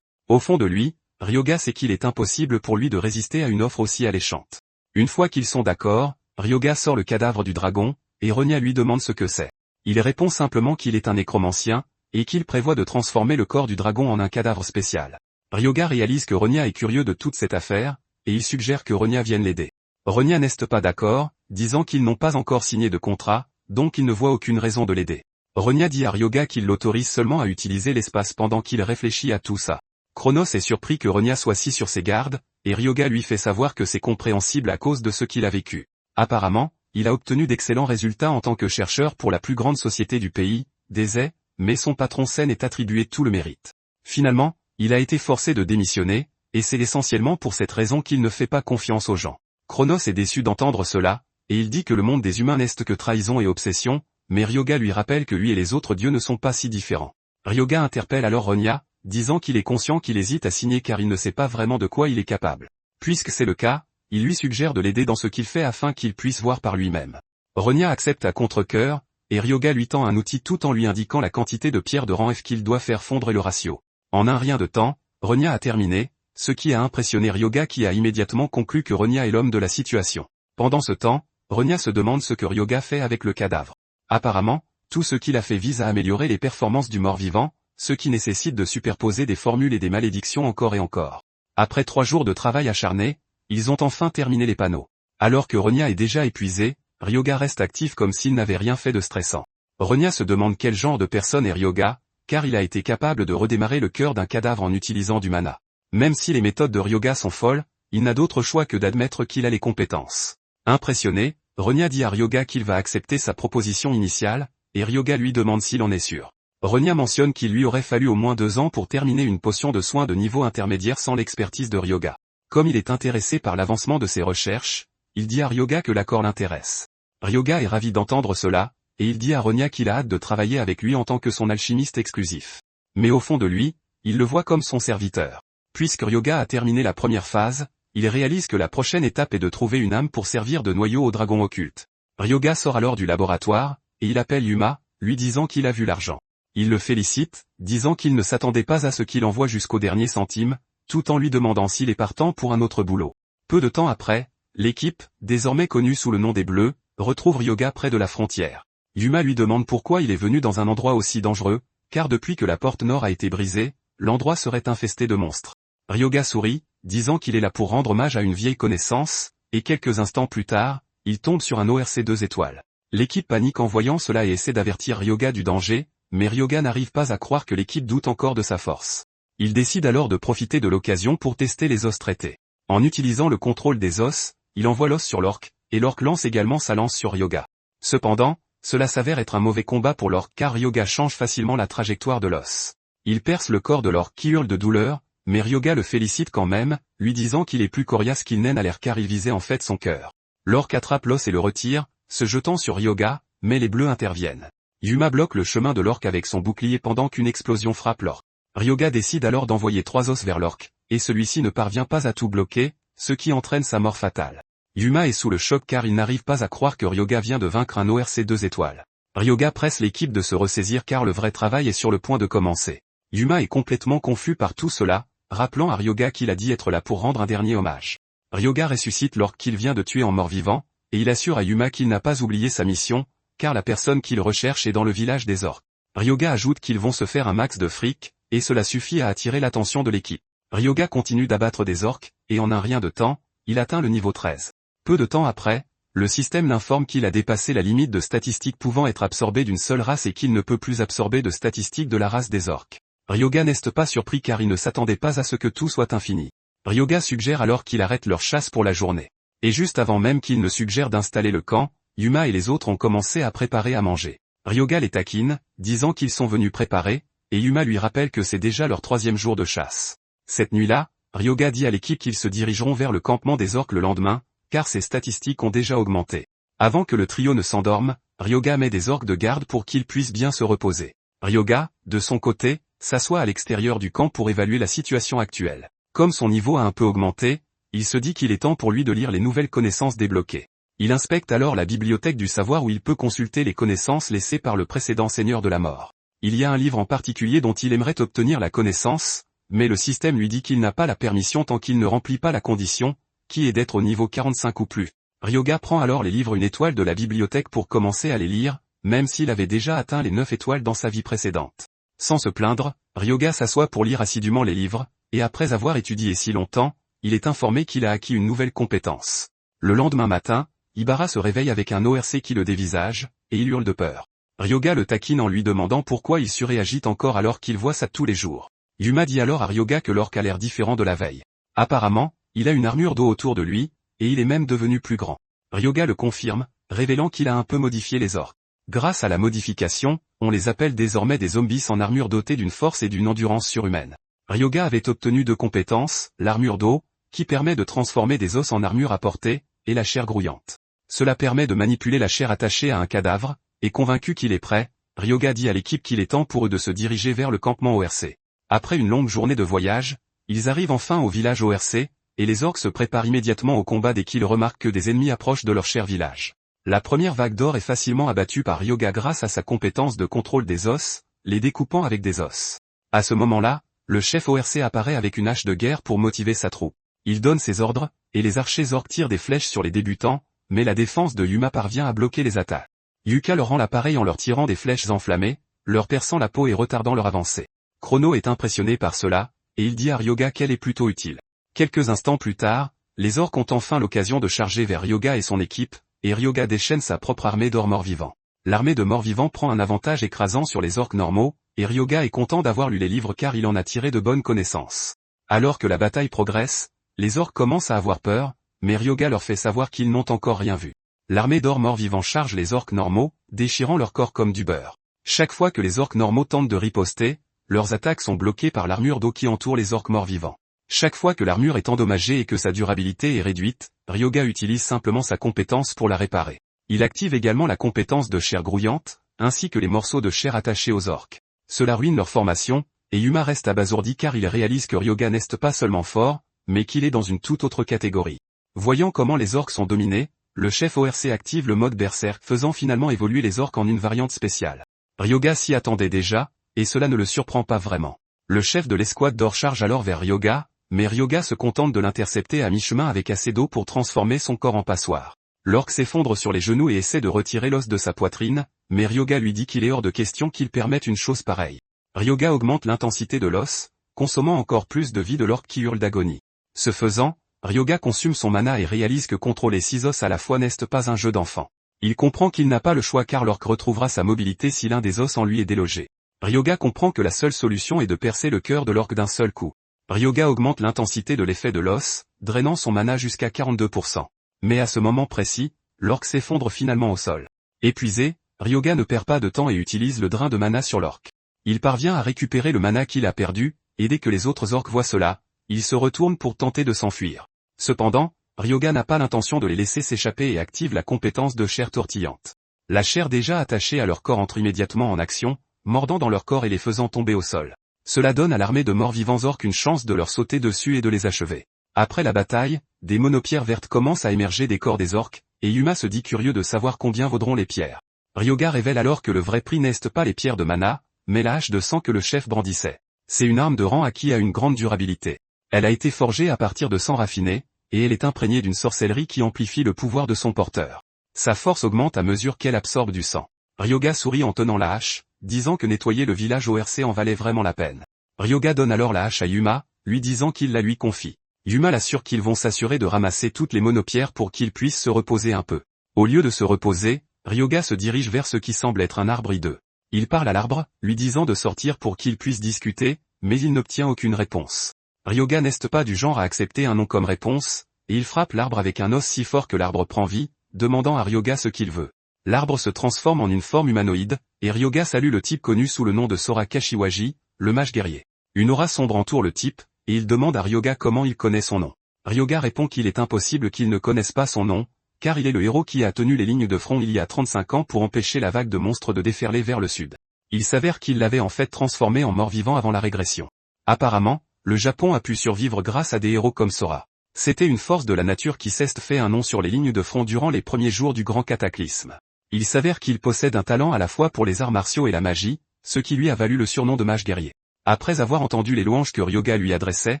Au fond de lui, Ryoga sait qu'il est impossible pour lui de résister à une offre aussi alléchante. Une fois qu'ils sont d'accord, Ryoga sort le cadavre du dragon, et Ronya lui demande ce que c'est. Il répond simplement qu'il est un nécromancien, et qu'il prévoit de transformer le corps du dragon en un cadavre spécial. Ryoga réalise que Ronya est curieux de toute cette affaire, et il suggère que Ronya vienne l'aider. Ronya n'est pas d'accord, disant qu'ils n'ont pas encore signé de contrat, donc il ne voit aucune raison de l'aider. Ronya dit à Ryoga qu'il l'autorise seulement à utiliser l'espace pendant qu'il réfléchit à tout ça. Chronos est surpris que Ronya soit si sur ses gardes, et Ryoga lui fait savoir que c'est compréhensible à cause de ce qu'il a vécu. Apparemment, il a obtenu d'excellents résultats en tant que chercheur pour la plus grande société du pays, DayZ, mais son patron Sen est attribué tout le mérite. Finalement, il a été forcé de démissionner, et c'est essentiellement pour cette raison qu'il ne fait pas confiance aux gens. Chronos est déçu d'entendre cela, et il dit que le monde des humains n'est que trahison et obsession, mais Ryoga lui rappelle que lui et les autres dieux ne sont pas si différents. Ryoga interpelle alors Ronya, disant qu'il est conscient qu'il hésite à signer car il ne sait pas vraiment de quoi il est capable. Puisque c'est le cas, il lui suggère de l'aider dans ce qu'il fait afin qu'il puisse voir par lui-même. Ronya accepte à contre-cœur, et Ryoga lui tend un outil tout en lui indiquant la quantité de pierre de rang F qu'il doit faire fondre et le ratio. En un rien de temps, Ronya a terminé, ce qui a impressionné Ryoga qui a immédiatement conclu que Ronya est l'homme de la situation. Pendant ce temps, Ronya se demande ce que Ryoga fait avec le cadavre. Apparemment, tout ce qu'il a fait vise à améliorer les performances du mort-vivant, ce qui nécessite de superposer des formules et des malédictions encore et encore. Après 3 jours de travail acharné, ils ont enfin terminé les panneaux. Alors que Ronya est déjà épuisé, Ryoga reste actif comme s'il n'avait rien fait de stressant. Ronya se demande quel genre de personne est Ryoga, car il a été capable de redémarrer le cœur d'un cadavre en utilisant du mana. Même si les méthodes de Ryoga sont folles, il n'a d'autre choix que d'admettre qu'il a les compétences. Impressionné, Ronya dit à Ryoga qu'il va accepter sa proposition initiale, et Ryoga lui demande s'il en est sûr. Ronya mentionne qu'il lui aurait fallu au moins 2 ans pour terminer une potion de soins de niveau intermédiaire sans l'expertise de Ryoga. Comme il est intéressé par l'avancement de ses recherches, il dit à Ryoga que l'accord l'intéresse. Ryoga est ravi d'entendre cela, et il dit à Ronya qu'il a hâte de travailler avec lui en tant que son alchimiste exclusif. Mais au fond de lui, il le voit comme son serviteur. Puisque Ryoga a terminé la première phase, il réalise que la prochaine étape est de trouver une âme pour servir de noyau au dragon occulte. Ryoga sort alors du laboratoire, et il appelle Yuma, lui disant qu'il a vu l'argent. Il le félicite, disant qu'il ne s'attendait pas à ce qu'il envoie jusqu'au dernier centime, tout en lui demandant s'il est partant pour un autre boulot. Peu de temps après, l'équipe, désormais connue sous le nom des Bleus, retrouve Ryoga près de la frontière. Yuma lui demande pourquoi il est venu dans un endroit aussi dangereux, car depuis que la porte nord a été brisée, l'endroit serait infesté de monstres. Ryoga sourit, disant qu'il est là pour rendre hommage à une vieille connaissance, et quelques instants plus tard, il tombe sur un ORC 2 étoiles. L'équipe panique en voyant cela et essaie d'avertir Ryoga du danger, mais Ryoga n'arrive pas à croire que l'équipe doute encore de sa force. Il décide alors de profiter de l'occasion pour tester les os traités. En utilisant le contrôle des os, il envoie l'os sur l'orque, et l'orque lance également sa lance sur Ryoga. Cependant, cela s'avère être un mauvais combat pour l'orque car Ryoga change facilement la trajectoire de l'os. Il perce le corps de l'orque qui hurle de douleur, mais Ryoga le félicite quand même, lui disant qu'il est plus coriace qu'il n'en a l'air car il visait en fait son cœur. L'orque attrape l'os et le retire, se jetant sur Ryoga, mais les bleus interviennent. Yuma bloque le chemin de l'orque avec son bouclier pendant qu'une explosion frappe l'orque. Ryoga décide alors d'envoyer 3 os vers l'orque, et celui-ci ne parvient pas à tout bloquer, ce qui entraîne sa mort fatale. Yuma est sous le choc car il n'arrive pas à croire que Ryoga vient de vaincre un ORC 2 étoiles. Ryoga presse l'équipe de se ressaisir car le vrai travail est sur le point de commencer. Yuma est complètement confus par tout cela, rappelant à Ryoga qu'il a dit être là pour rendre un dernier hommage. Ryoga ressuscite l'orque qu'il vient de tuer en mort-vivant, et il assure à Yuma qu'il n'a pas oublié sa mission, car la personne qu'il recherche est dans le village des orques. Ryoga ajoute qu'ils vont se faire un max de fric, et cela suffit à attirer l'attention de l'équipe. Ryoga continue d'abattre des orques, et en un rien de temps, il atteint le niveau 13. Peu de temps après, le système l'informe qu'il a dépassé la limite de statistiques pouvant être absorbées d'une seule race et qu'il ne peut plus absorber de statistiques de la race des orques. Ryoga n'est pas surpris car il ne s'attendait pas à ce que tout soit infini. Ryoga suggère alors qu'il arrête leur chasse pour la journée. Et juste avant même qu'il ne suggère d'installer le camp, Yuma et les autres ont commencé à préparer à manger. Ryoga les taquine, disant qu'ils sont venus préparer, et Yuma lui rappelle que c'est déjà leur 3e jour de chasse. Cette nuit-là, Ryoga dit à l'équipe qu'ils se dirigeront vers le campement des orques le lendemain, car ses statistiques ont déjà augmenté. Avant que le trio ne s'endorme, Ryoga met des orques de garde pour qu'ils puissent bien se reposer. Ryoga, de son côté, s'assoit à l'extérieur du camp pour évaluer la situation actuelle. Comme son niveau a un peu augmenté, il se dit qu'il est temps pour lui de lire les nouvelles connaissances débloquées. Il inspecte alors la bibliothèque du savoir où il peut consulter les connaissances laissées par le précédent seigneur de la mort. Il y a un livre en particulier dont il aimerait obtenir la connaissance, mais le système lui dit qu'il n'a pas la permission tant qu'il ne remplit pas la condition, qui est d'être au niveau 45 ou plus. Ryoga prend alors les livres 1 étoile de la bibliothèque pour commencer à les lire, même s'il avait déjà atteint les 9 étoiles dans sa vie précédente. Sans se plaindre, Ryoga s'assoit pour lire assidûment les livres, et après avoir étudié si longtemps, il est informé qu'il a acquis une nouvelle compétence. Le lendemain matin, Ibara se réveille avec un ORC qui le dévisage, et il hurle de peur. Ryoga le taquine en lui demandant pourquoi il surréagit encore alors qu'il voit ça tous les jours. Yuma dit alors à Ryoga que l'orque a l'air différent de la veille. Apparemment, il a une armure d'eau autour de lui, et il est même devenu plus grand. Ryoga le confirme, révélant qu'il a un peu modifié les orques. Grâce à la modification, on les appelle désormais des zombies en armure dotée d'une force et d'une endurance surhumaine. Ryoga avait obtenu 2 compétences, l'armure d'eau, qui permet de transformer des os en armure à portée, et la chair grouillante. Cela permet de manipuler la chair attachée à un cadavre, et convaincu qu'il est prêt, Ryoga dit à l'équipe qu'il est temps pour eux de se diriger vers le campement ORC. Après une longue journée de voyage, ils arrivent enfin au village ORC, et les orques se préparent immédiatement au combat dès qu'ils remarquent que des ennemis approchent de leur cher village. La première vague d'or est facilement abattue par Ryoga grâce à sa compétence de contrôle des os, les découpant avec des os. À ce moment-là, le chef ORC apparaît avec une hache de guerre pour motiver sa troupe. Il donne ses ordres, et les archers orques tirent des flèches sur les débutants, mais la défense de Yuma parvient à bloquer les attaques. Yuka leur rend l'appareil en leur tirant des flèches enflammées, leur perçant la peau et retardant leur avancée. Chrono est impressionné par cela, et il dit à Ryoga qu'elle est plutôt utile. Quelques instants plus tard, les orques ont enfin l'occasion de charger vers Ryoga et son équipe, et Ryoga déchaîne sa propre armée d'or morts-vivants. L'armée de morts-vivants prend un avantage écrasant sur les orques normaux, et Ryoga est content d'avoir lu les livres car il en a tiré de bonnes connaissances. Alors que la bataille progresse, les orques commencent à avoir peur, mais Ryoga leur fait savoir qu'ils n'ont encore rien vu. L'armée d'or morts-vivants charge les orques normaux, déchirant leur corps comme du beurre. Chaque fois que les orques normaux tentent de riposter, leurs attaques sont bloquées par l'armure d'eau qui entoure les orques morts-vivants. Chaque fois que l'armure est endommagée et que sa durabilité est réduite, Ryoga utilise simplement sa compétence pour la réparer. Il active également la compétence de chair grouillante, ainsi que les morceaux de chair attachés aux orques. Cela ruine leur formation, et Yuma reste abasourdi car il réalise que Ryoga n'est pas seulement fort, mais qu'il est dans une toute autre catégorie. Voyant comment les orques sont dominés, le chef ORC active le mode berserk faisant finalement évoluer les orques en une variante spéciale. Ryoga s'y attendait déjà, et cela ne le surprend pas vraiment. Le chef de l'escouade d'or charge alors vers Ryoga, mais Ryoga se contente de l'intercepter à mi-chemin avec assez d'eau pour transformer son corps en passoire. L'orque s'effondre sur les genoux et essaie de retirer l'os de sa poitrine, mais Ryoga lui dit qu'il est hors de question qu'il permette une chose pareille. Ryoga augmente l'intensité de l'os, consommant encore plus de vie de l'orque qui hurle d'agonie. Ce faisant, Ryoga consume son mana et réalise que contrôler 6 os à la fois n'est pas un jeu d'enfant. Il comprend qu'il n'a pas le choix car l'orque retrouvera sa mobilité si l'un des os en lui est délogé. Ryoga comprend que la seule solution est de percer le cœur de l'orque d'un seul coup. Ryoga augmente l'intensité de l'effet de l'os, drainant son mana jusqu'à 42%. Mais à ce moment précis, l'orque s'effondre finalement au sol. Épuisé, Ryoga ne perd pas de temps et utilise le drain de mana sur l'orque. Il parvient à récupérer le mana qu'il a perdu, et dès que les autres orques voient cela, ils se retournent pour tenter de s'enfuir. Cependant, Ryoga n'a pas l'intention de les laisser s'échapper et active la compétence de chair tortillante. La chair déjà attachée à leur corps entre immédiatement en action, mordant dans leur corps et les faisant tomber au sol. Cela donne à l'armée de morts-vivants orques une chance de leur sauter dessus et de les achever. Après la bataille, des monopierres vertes commencent à émerger des corps des orques, et Yuma se dit curieux de savoir combien vaudront les pierres. Ryoga révèle alors que le vrai prix n'est pas les pierres de mana, mais la hache de sang que le chef brandissait. C'est une arme de rang qui a une grande durabilité. Elle a été forgée à partir de sang raffiné, et elle est imprégnée d'une sorcellerie qui amplifie le pouvoir de son porteur. Sa force augmente à mesure qu'elle absorbe du sang. Ryoga sourit en tenant la hache, disant que nettoyer le village ORC en valait vraiment la peine. Ryoga donne alors la hache à Yuma, lui disant qu'il la lui confie. Yuma l'assure qu'ils vont s'assurer de ramasser toutes les monopierres pour qu'ils puissent se reposer un peu. Au lieu de se reposer, Ryoga se dirige vers ce qui semble être un arbre hideux. Il parle à l'arbre, lui disant de sortir pour qu'ils puissent discuter, mais il n'obtient aucune réponse. Ryoga n'est pas du genre à accepter un non comme réponse, et il frappe l'arbre avec un os si fort que l'arbre prend vie, demandant à Ryoga ce qu'il veut. L'arbre se transforme en une forme humanoïde, et Ryoga salue le type connu sous le nom de Sora Kashiwagi, le mage guerrier. Une aura sombre entoure le type, et il demande à Ryoga comment il connaît son nom. Ryoga répond qu'il est impossible qu'il ne connaisse pas son nom, car il est le héros qui a tenu les lignes de front il y a 35 ans pour empêcher la vague de monstres de déferler vers le sud. Il s'avère qu'il l'avait en fait transformé en mort-vivant avant la régression. Apparemment, le Japon a pu survivre grâce à des héros comme Sora. C'était une force de la nature qui s'est fait un nom sur les lignes de front durant les premiers jours du grand cataclysme. Il s'avère qu'il possède un talent à la fois pour les arts martiaux et la magie, ce qui lui a valu le surnom de mage guerrier. Après avoir entendu les louanges que Ryoga lui adressait,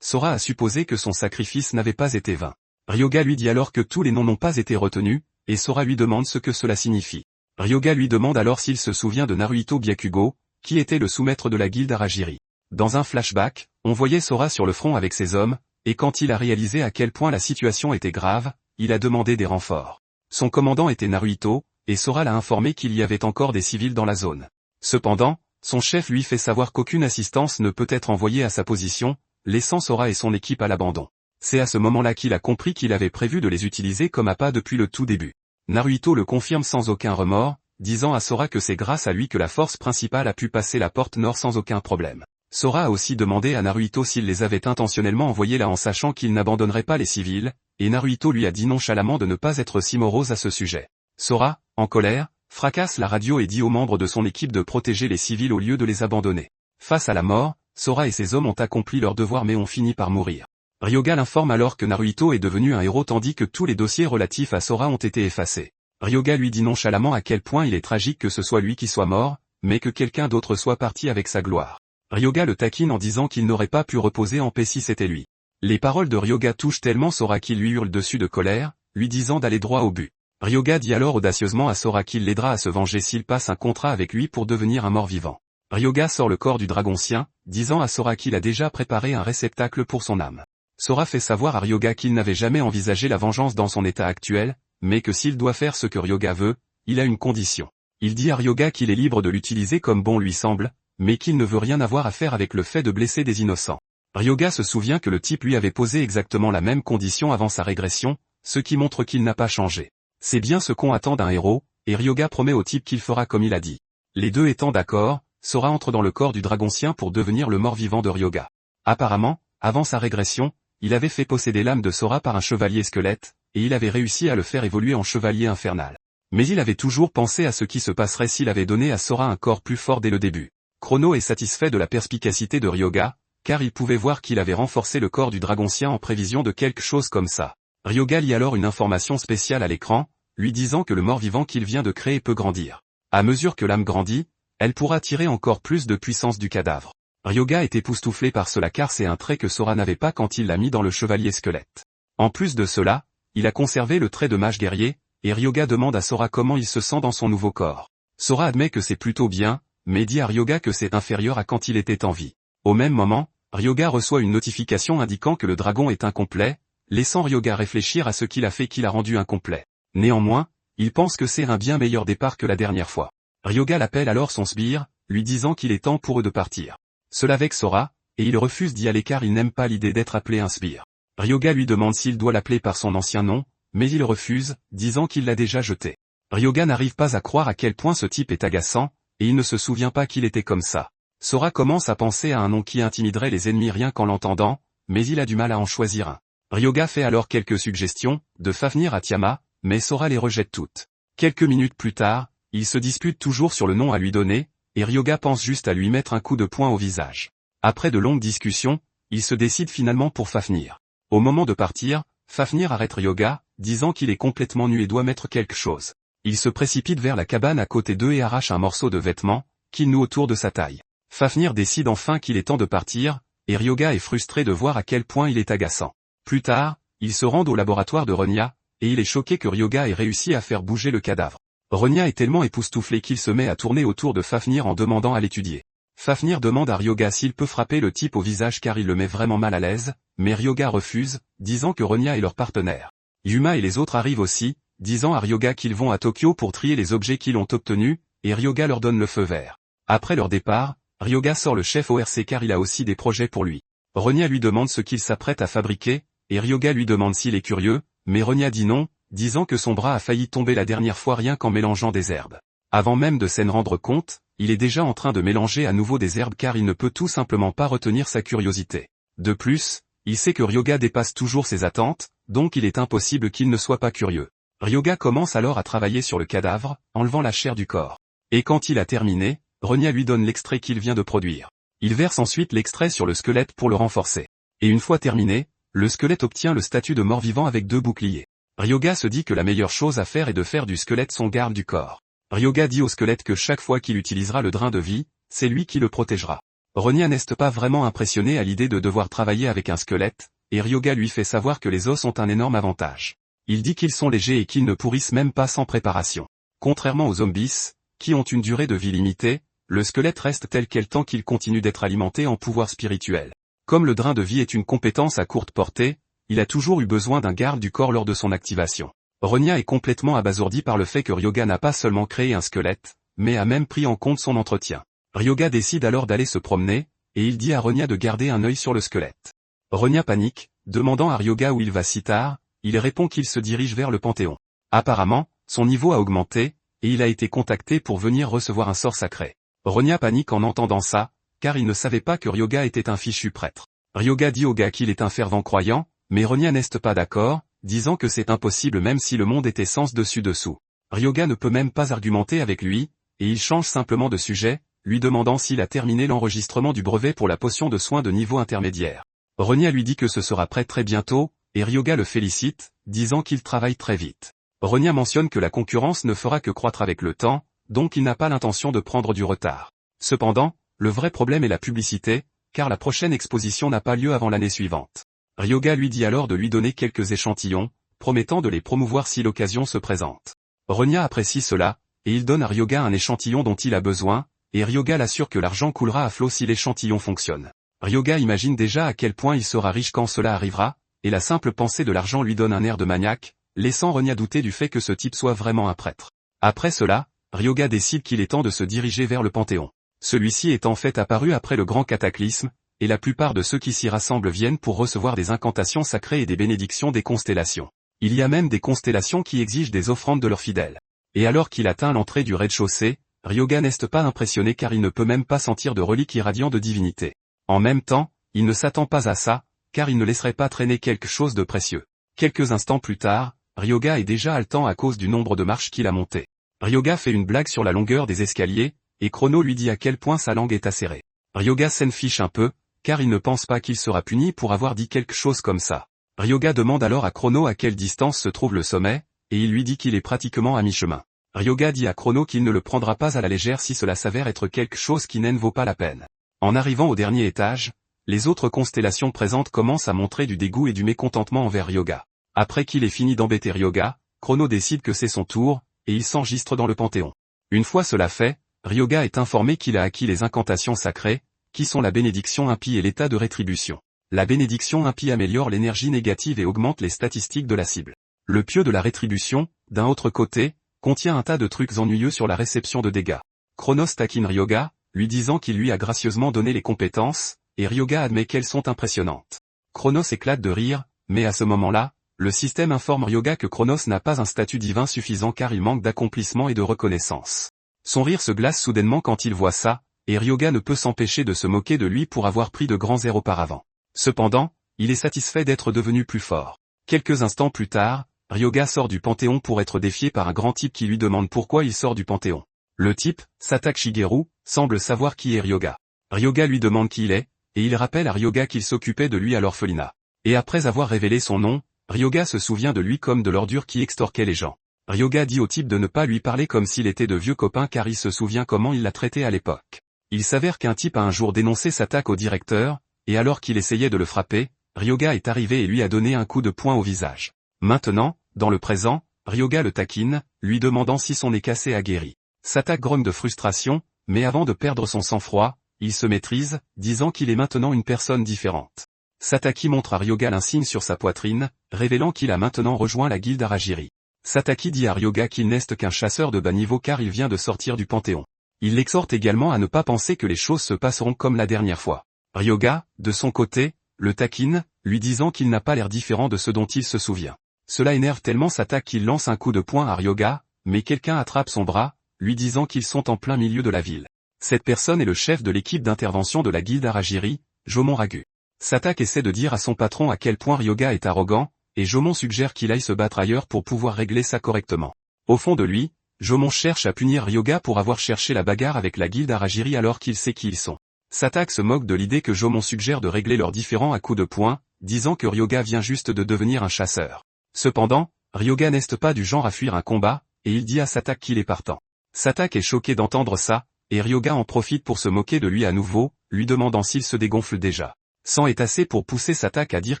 Sora a supposé que son sacrifice n'avait pas été vain. Ryoga lui dit alors que tous les noms n'ont pas été retenus, et Sora lui demande ce que cela signifie. Ryoga lui demande alors s'il se souvient de Naruhito Byakugo, qui était le sous-maître de la guilde Aragiri. Dans un flashback, on voyait Sora sur le front avec ses hommes, et quand il a réalisé à quel point la situation était grave, il a demandé des renforts. Son commandant était Naruhito, et Sora l'a informé qu'il y avait encore des civils dans la zone. Cependant, son chef lui fait savoir qu'aucune assistance ne peut être envoyée à sa position, laissant Sora et son équipe à l'abandon. C'est à ce moment-là qu'il a compris qu'il avait prévu de les utiliser comme appât depuis le tout début. Naruhito le confirme sans aucun remords, disant à Sora que c'est grâce à lui que la force principale a pu passer la porte nord sans aucun problème. Sora a aussi demandé à Naruhito s'il les avait intentionnellement envoyés là en sachant qu'il n'abandonnerait pas les civils, et Naruhito lui a dit nonchalamment de ne pas être si morose à ce sujet. Sora, en colère, fracasse la radio et dit aux membres de son équipe de protéger les civils au lieu de les abandonner. Face à la mort, Sora et ses hommes ont accompli leur devoir mais ont fini par mourir. Ryoga l'informe alors que Naruhito est devenu un héros tandis que tous les dossiers relatifs à Sora ont été effacés. Ryoga lui dit nonchalamment à quel point il est tragique que ce soit lui qui soit mort, mais que quelqu'un d'autre soit parti avec sa gloire. Ryoga le taquine en disant qu'il n'aurait pas pu reposer en paix si c'était lui. Les paroles de Ryoga touchent tellement Sora qu'il lui hurle dessus de colère, lui disant d'aller droit au but. Ryoga dit alors audacieusement à Sora qu'il l'aidera à se venger s'il passe un contrat avec lui pour devenir un mort-vivant. Ryoga sort le corps du dragoncien, disant à Sora qu'il a déjà préparé un réceptacle pour son âme. Sora fait savoir à Ryoga qu'il n'avait jamais envisagé la vengeance dans son état actuel, mais que s'il doit faire ce que Ryoga veut, il a une condition. Il dit à Ryoga qu'il est libre de l'utiliser comme bon lui semble, mais qu'il ne veut rien avoir à faire avec le fait de blesser des innocents. Ryoga se souvient que le type lui avait posé exactement la même condition avant sa régression, ce qui montre qu'il n'a pas changé. C'est bien ce qu'on attend d'un héros, et Ryoga promet au type qu'il fera comme il a dit. Les deux étant d'accord, Sora entre dans le corps du dragoncien pour devenir le mort-vivant de Ryoga. Apparemment, avant sa régression, il avait fait posséder l'âme de Sora par un chevalier squelette, et il avait réussi à le faire évoluer en chevalier infernal. Mais il avait toujours pensé à ce qui se passerait s'il avait donné à Sora un corps plus fort dès le début. Chrono est satisfait de la perspicacité de Ryoga, car il pouvait voir qu'il avait renforcé le corps du dragoncien en prévision de quelque chose comme ça. Ryoga lit alors une information spéciale à l'écran, lui disant que le mort-vivant qu'il vient de créer peut grandir. À mesure que l'âme grandit, elle pourra tirer encore plus de puissance du cadavre. Ryoga est époustouflé par cela car c'est un trait que Sora n'avait pas quand il l'a mis dans le chevalier squelette. En plus de cela, il a conservé le trait de mage guerrier, et Ryoga demande à Sora comment il se sent dans son nouveau corps. Sora admet que c'est plutôt bien, mais dit à Ryoga que c'est inférieur à quand il était en vie. Au même moment, Ryoga reçoit une notification indiquant que le dragon est incomplet, laissant Ryoga réfléchir à ce qu'il a fait qui l'a rendu incomplet. Néanmoins, il pense que c'est un bien meilleur départ que la dernière fois. Ryoga l'appelle alors son sbire, lui disant qu'il est temps pour eux de partir. Cela vexe Sora, et il refuse d'y aller car il n'aime pas l'idée d'être appelé un sbire. Ryoga lui demande s'il doit l'appeler par son ancien nom, mais il refuse, disant qu'il l'a déjà jeté. Ryoga n'arrive pas à croire à quel point ce type est agaçant, et il ne se souvient pas qu'il était comme ça. Sora commence à penser à un nom qui intimiderait les ennemis rien qu'en l'entendant, mais il a du mal à en choisir un. Ryoga fait alors quelques suggestions, de Fafnir à Tiama, mais Sora les rejette toutes. Quelques minutes plus tard, ils se disputent toujours sur le nom à lui donner, et Ryoga pense juste à lui mettre un coup de poing au visage. Après de longues discussions, il se décide finalement pour Fafnir. Au moment de partir, Fafnir arrête Ryoga, disant qu'il est complètement nu et doit mettre quelque chose. Il se précipite vers la cabane à côté d'eux et arrache un morceau de vêtement, qu'il noue autour de sa taille. Fafnir décide enfin qu'il est temps de partir, et Ryoga est frustré de voir à quel point il est agaçant. Plus tard, ils se rendent au laboratoire de Ronia, et il est choqué que Ryoga ait réussi à faire bouger le cadavre. Ronia est tellement époustouflé qu'il se met à tourner autour de Fafnir en demandant à l'étudier. Fafnir demande à Ryoga s'il peut frapper le type au visage car il le met vraiment mal à l'aise, mais Ryoga refuse, disant que Ronia est leur partenaire. Yuma et les autres arrivent aussi, disant à Ryoga qu'ils vont à Tokyo pour trier les objets qu'ils ont obtenus, et Ryoga leur donne le feu vert. Après leur départ, Ryoga sort le chef ORC car il a aussi des projets pour lui. Ronia lui demande ce qu'il s'apprête à fabriquer, et Ryoga lui demande s'il est curieux, mais Ronia dit non, disant que son bras a failli tomber la dernière fois rien qu'en mélangeant des herbes. Avant même de s'en rendre compte, il est déjà en train de mélanger à nouveau des herbes car il ne peut tout simplement pas retenir sa curiosité. De plus, il sait que Ryoga dépasse toujours ses attentes, donc il est impossible qu'il ne soit pas curieux. Ryoga commence alors à travailler sur le cadavre, enlevant la chair du corps. Et quand il a terminé, Ronia lui donne l'extrait qu'il vient de produire. Il verse ensuite l'extrait sur le squelette pour le renforcer. Et une fois terminé, le squelette obtient le statut de mort-vivant avec 2 boucliers. Ryoga se dit que la meilleure chose à faire est de faire du squelette son garde du corps. Ryoga dit au squelette que chaque fois qu'il utilisera le drain de vie, c'est lui qui le protégera. Ronia n'est pas vraiment impressionné à l'idée de devoir travailler avec un squelette, et Ryoga lui fait savoir que les os ont un énorme avantage. Il dit qu'ils sont légers et qu'ils ne pourrissent même pas sans préparation. Contrairement aux zombies, qui ont une durée de vie limitée, le squelette reste tel quel tant qu'il continue d'être alimenté en pouvoir spirituel. Comme le drain de vie est une compétence à courte portée, il a toujours eu besoin d'un garde du corps lors de son activation. Ronia est complètement abasourdi par le fait que Ryoga n'a pas seulement créé un squelette, mais a même pris en compte son entretien. Ryoga décide alors d'aller se promener, et il dit à Ronia de garder un œil sur le squelette. Ronia panique, demandant à Ryoga où il va si tard, il répond qu'il se dirige vers le Panthéon. Apparemment, son niveau a augmenté, et il a été contacté pour venir recevoir un sort sacré. Ronia panique en entendant ça, car il ne savait pas que Ryoga était un fichu prêtre. Ryoga dit au gars qu'il est un fervent croyant, mais Ronia n'est pas d'accord, disant que c'est impossible même si le monde était sens dessus-dessous. Ryoga ne peut même pas argumenter avec lui, et il change simplement de sujet, lui demandant s'il a terminé l'enregistrement du brevet pour la potion de soins de niveau intermédiaire. Ronia lui dit que ce sera prêt très bientôt, et Ryoga le félicite, disant qu'il travaille très vite. Ronia mentionne que la concurrence ne fera que croître avec le temps, donc il n'a pas l'intention de prendre du retard. Cependant, le vrai problème est la publicité, car la prochaine exposition n'a pas lieu avant l'année suivante. Ryoga lui dit alors de lui donner quelques échantillons, promettant de les promouvoir si l'occasion se présente. Ronia apprécie cela, et il donne à Ryoga un échantillon dont il a besoin, et Ryoga l'assure que l'argent coulera à flot si l'échantillon fonctionne. Ryoga imagine déjà à quel point il sera riche quand cela arrivera, et la simple pensée de l'argent lui donne un air de maniaque, laissant Ronia douter du fait que ce type soit vraiment un prêtre. Après cela, Ryoga décide qu'il est temps de se diriger vers le Panthéon. Celui-ci est en fait apparu après le grand cataclysme, et la plupart de ceux qui s'y rassemblent viennent pour recevoir des incantations sacrées et des bénédictions des constellations. Il y a même des constellations qui exigent des offrandes de leurs fidèles. Et alors qu'il atteint l'entrée du rez-de-chaussée, Ryoga n'est pas impressionné car il ne peut même pas sentir de reliques irradiant de divinité. En même temps, il ne s'attend pas à ça, car il ne laisserait pas traîner quelque chose de précieux. Quelques instants plus tard, Ryoga est déjà haletant à cause du nombre de marches qu'il a montées. Ryoga fait une blague sur la longueur des escaliers, et Chrono lui dit à quel point sa langue est acérée. Ryoga s'en fiche un peu, car il ne pense pas qu'il sera puni pour avoir dit quelque chose comme ça. Ryoga demande alors à Chrono à quelle distance se trouve le sommet, et il lui dit qu'il est pratiquement à mi-chemin. Ryoga dit à Chrono qu'il ne le prendra pas à la légère si cela s'avère être quelque chose qui n'en vaut pas la peine. En arrivant au dernier étage, les autres constellations présentes commencent à montrer du dégoût et du mécontentement envers Ryoga. Après qu'il ait fini d'embêter Ryoga, Chrono décide que c'est son tour, et il s'enregistre dans le Panthéon. Une fois cela fait, Ryoga est informé qu'il a acquis les incantations sacrées, qui sont la bénédiction impie et l'état de rétribution. La bénédiction impie améliore l'énergie négative et augmente les statistiques de la cible. Le pieu de la rétribution, d'un autre côté, contient un tas de trucs ennuyeux sur la réception de dégâts. Chronos taquine Ryoga, lui disant qu'il lui a gracieusement donné les compétences, et Ryoga admet qu'elles sont impressionnantes. Chronos éclate de rire, mais à ce moment-là, le système informe Ryoga que Chronos n'a pas un statut divin suffisant car il manque d'accomplissement et de reconnaissance. Son rire se glace soudainement quand il voit ça, et Ryoga ne peut s'empêcher de se moquer de lui pour avoir pris de grands airs auparavant. Cependant, il est satisfait d'être devenu plus fort. Quelques instants plus tard, Ryoga sort du Panthéon pour être défié par un grand type qui lui demande pourquoi il sort du Panthéon. Le type, Satak Shigeru, semble savoir qui est Ryoga. Ryoga lui demande qui il est, et il rappelle à Ryoga qu'il s'occupait de lui à l'orphelinat. Et après avoir révélé son nom, Ryoga se souvient de lui comme de l'ordure qui extorquait les gens. Ryoga dit au type de ne pas lui parler comme s'il était de vieux copains car il se souvient comment il l'a traité à l'époque. Il s'avère qu'un type a un jour dénoncé Satak au directeur, et alors qu'il essayait de le frapper, Ryoga est arrivé et lui a donné un coup de poing au visage. Maintenant, dans le présent, Ryoga le taquine, lui demandant si son nez cassé a guéri. Satak grogne de frustration, mais avant de perdre son sang-froid, il se maîtrise, disant qu'il est maintenant une personne différente. Sataki montre à Ryoga l'insigne sur sa poitrine, révélant qu'il a maintenant rejoint la guilde Aragiri. Sataki dit à Ryoga qu'il n'est qu'un chasseur de bas niveau car il vient de sortir du Panthéon. Il l'exhorte également à ne pas penser que les choses se passeront comme la dernière fois. Ryoga, de son côté, le taquine, lui disant qu'il n'a pas l'air différent de ce dont il se souvient. Cela énerve tellement Satak qu'il lance un coup de poing à Ryoga, mais quelqu'un attrape son bras, lui disant qu'ils sont en plein milieu de la ville. Cette personne est le chef de l'équipe d'intervention de la guilde Aragiri, Jomon Ragu. Satak essaie de dire à son patron à quel point Ryoga est arrogant, et Jomon suggère qu'il aille se battre ailleurs pour pouvoir régler ça correctement. Au fond de lui, Jomon cherche à punir Ryoga pour avoir cherché la bagarre avec la guilde Aragiri alors qu'il sait qui ils sont. Satak se moque de l'idée que Jomon suggère de régler leurs différends à coups de poing, disant que Ryoga vient juste de devenir un chasseur. Cependant, Ryoga n'est pas du genre à fuir un combat, et il dit à Satak qu'il est partant. Satak est choqué d'entendre ça, et Ryoga en profite pour se moquer de lui à nouveau, lui demandant s'il se dégonfle déjà. 100 est assez pour pousser Satak à dire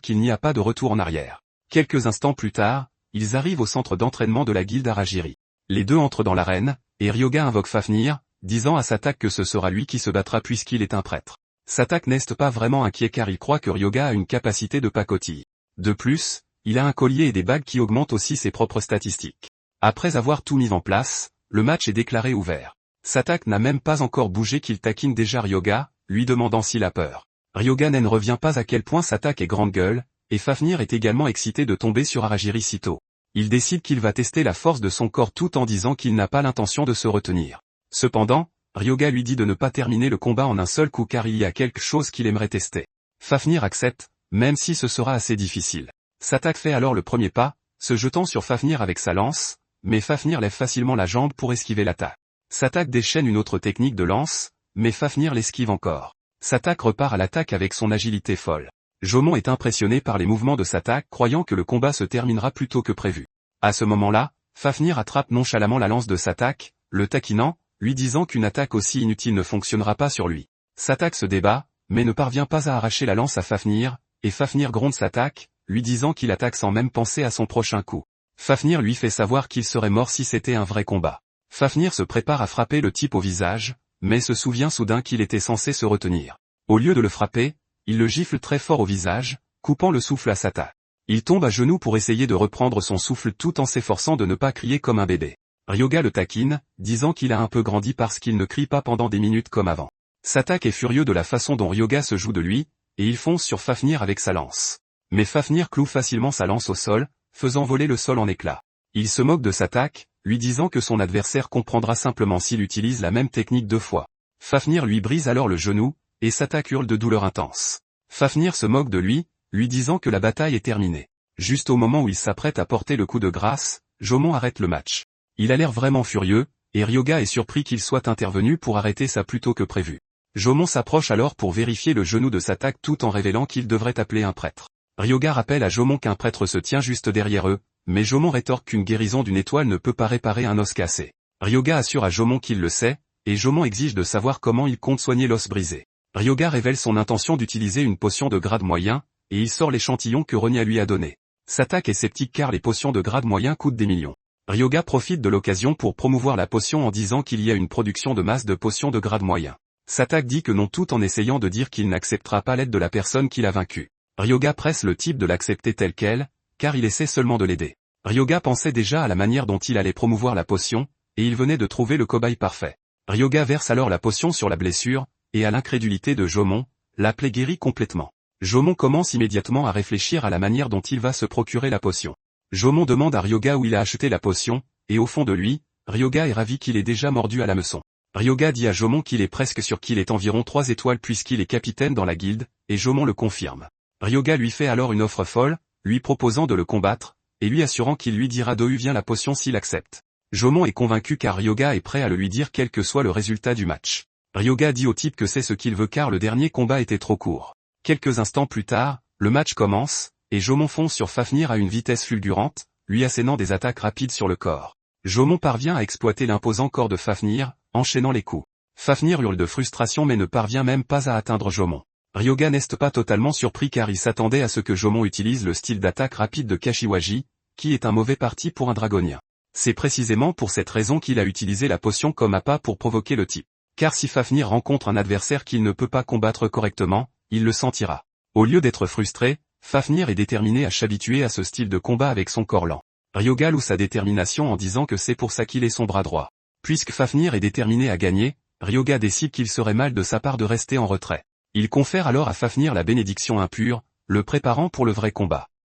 qu'il n'y a pas de retour en arrière. Quelques instants plus tard, ils arrivent au centre d'entraînement de la guilde Aragiri. Les deux entrent dans l'arène, et Ryoga invoque Fafnir, disant à Satak que ce sera lui qui se battra puisqu'il est un prêtre. Satak n'est pas vraiment inquiet car il croit que Ryoga a une capacité de pacotille. De plus, il a un collier et des bagues qui augmentent aussi ses propres statistiques. Après avoir tout mis en place, le match est déclaré ouvert. Satak n'a même pas encore bougé qu'il taquine déjà Ryoga, lui demandant s'il a peur. Ryoga ne revient pas à quel point Satak est grande gueule, et Fafnir est également excité de tomber sur Aragiri sitôt. Il décide qu'il va tester la force de son corps tout en disant qu'il n'a pas l'intention de se retenir. Cependant, Ryoga lui dit de ne pas terminer le combat en un seul coup car il y a quelque chose qu'il aimerait tester. Fafnir accepte, même si ce sera assez difficile. Satak fait alors le premier pas, se jetant sur Fafnir avec sa lance, mais Fafnir lève facilement la jambe pour esquiver l'attaque. Satak déchaîne une autre technique de lance, mais Fafnir l'esquive encore. Satak repart à l'attaque avec son agilité folle. Jomon est impressionné par les mouvements de Satak croyant que le combat se terminera plus tôt que prévu. À ce moment-là, Fafnir attrape nonchalamment la lance de Satak, le taquinant, lui disant qu'une attaque aussi inutile ne fonctionnera pas sur lui. Satak se débat, mais ne parvient pas à arracher la lance à Fafnir, et Fafnir gronde Satak, lui disant qu'il attaque sans même penser à son prochain coup. Fafnir lui fait savoir qu'il serait mort si c'était un vrai combat. Fafnir se prépare à frapper le type au visage, mais se souvient soudain qu'il était censé se retenir. Au lieu de le frapper, il le gifle très fort au visage, coupant le souffle à Satak. Il tombe à genoux pour essayer de reprendre son souffle tout en s'efforçant de ne pas crier comme un bébé. Ryoga le taquine, disant qu'il a un peu grandi parce qu'il ne crie pas pendant des minutes comme avant. Satak est furieux de la façon dont Ryoga se joue de lui, et il fonce sur Fafnir avec sa lance. Mais Fafnir cloue facilement sa lance au sol, faisant voler le sol en éclats. Il se moque de Satak, lui disant que son adversaire comprendra simplement s'il utilise la même technique 2 fois. Fafnir lui brise alors le genou, et Satak hurle de douleur intense. Fafnir se moque de lui disant que la bataille est terminée. Juste au moment où il s'apprête à porter le coup de grâce, Jomon arrête le match. Il a l'air vraiment furieux, et Ryoga est surpris qu'il soit intervenu pour arrêter ça plus tôt que prévu. Jomon s'approche alors pour vérifier le genou de Satak tout en révélant qu'il devrait appeler un prêtre. Ryoga rappelle à Jomon qu'un prêtre se tient juste derrière eux, mais Jomon rétorque qu'une guérison d'une étoile ne peut pas réparer un os cassé. Ryoga assure à Jomon qu'il le sait, et Jomon exige de savoir comment il compte soigner l'os brisé. Ryoga révèle son intention d'utiliser une potion de grade moyen, et il sort l'échantillon que Ronia lui a donné. Satak est sceptique car les potions de grade moyen coûtent des millions. Ryoga profite de l'occasion pour promouvoir la potion en disant qu'il y a une production de masse de potions de grade moyen. Satak dit que non tout en essayant de dire qu'il n'acceptera pas l'aide de la personne qu'il a vaincue. Ryoga presse le type de l'accepter tel quel, car il essaie seulement de l'aider. Ryoga pensait déjà à la manière dont il allait promouvoir la potion, et il venait de trouver le cobaye parfait. Ryoga verse alors la potion sur la blessure, et à l'incrédulité de Jomon, la plaie guérit complètement. Jomon commence immédiatement à réfléchir à la manière dont il va se procurer la potion. Jomon demande à Ryoga où il a acheté la potion, et au fond de lui, Ryoga est ravi qu'il ait déjà mordu à l'hameçon. Ryoga dit à Jomon qu'il est presque sûr qu'il est environ 3 étoiles puisqu'il est capitaine dans la guilde, et Jomon le confirme. Ryoga lui fait alors une offre folle, lui proposant de le combattre, et lui assurant qu'il lui dira d'où vient la potion s'il accepte. Jomon est convaincu car Ryoga est prêt à le lui dire quel que soit le résultat du match. Ryoga dit au type que c'est ce qu'il veut car le dernier combat était trop court. Quelques instants plus tard, le match commence, et Jomon fonce sur Fafnir à une vitesse fulgurante, lui assénant des attaques rapides sur le corps. Jomon parvient à exploiter l'imposant corps de Fafnir, enchaînant les coups. Fafnir hurle de frustration mais ne parvient même pas à atteindre Jomon. Ryoga n'est pas totalement surpris car il s'attendait à ce que Jomon utilise le style d'attaque rapide de Kashiwagi, qui est un mauvais parti pour un dragonien. C'est précisément pour cette raison qu'il a utilisé la potion comme appât pour provoquer le type. Car si Fafnir rencontre un adversaire qu'il ne peut pas combattre correctement, il le sentira. Au lieu d'être frustré, Fafnir est déterminé à s'habituer à ce style de combat avec son corps lent. Ryoga loue sa détermination en disant que c'est pour ça qu'il est son bras droit. Puisque Fafnir est déterminé à gagner, Ryoga décide qu'il serait mal de sa part de rester en retrait. Il confère alors à Fafnir la bénédiction impure, le préparant pour le vrai combat.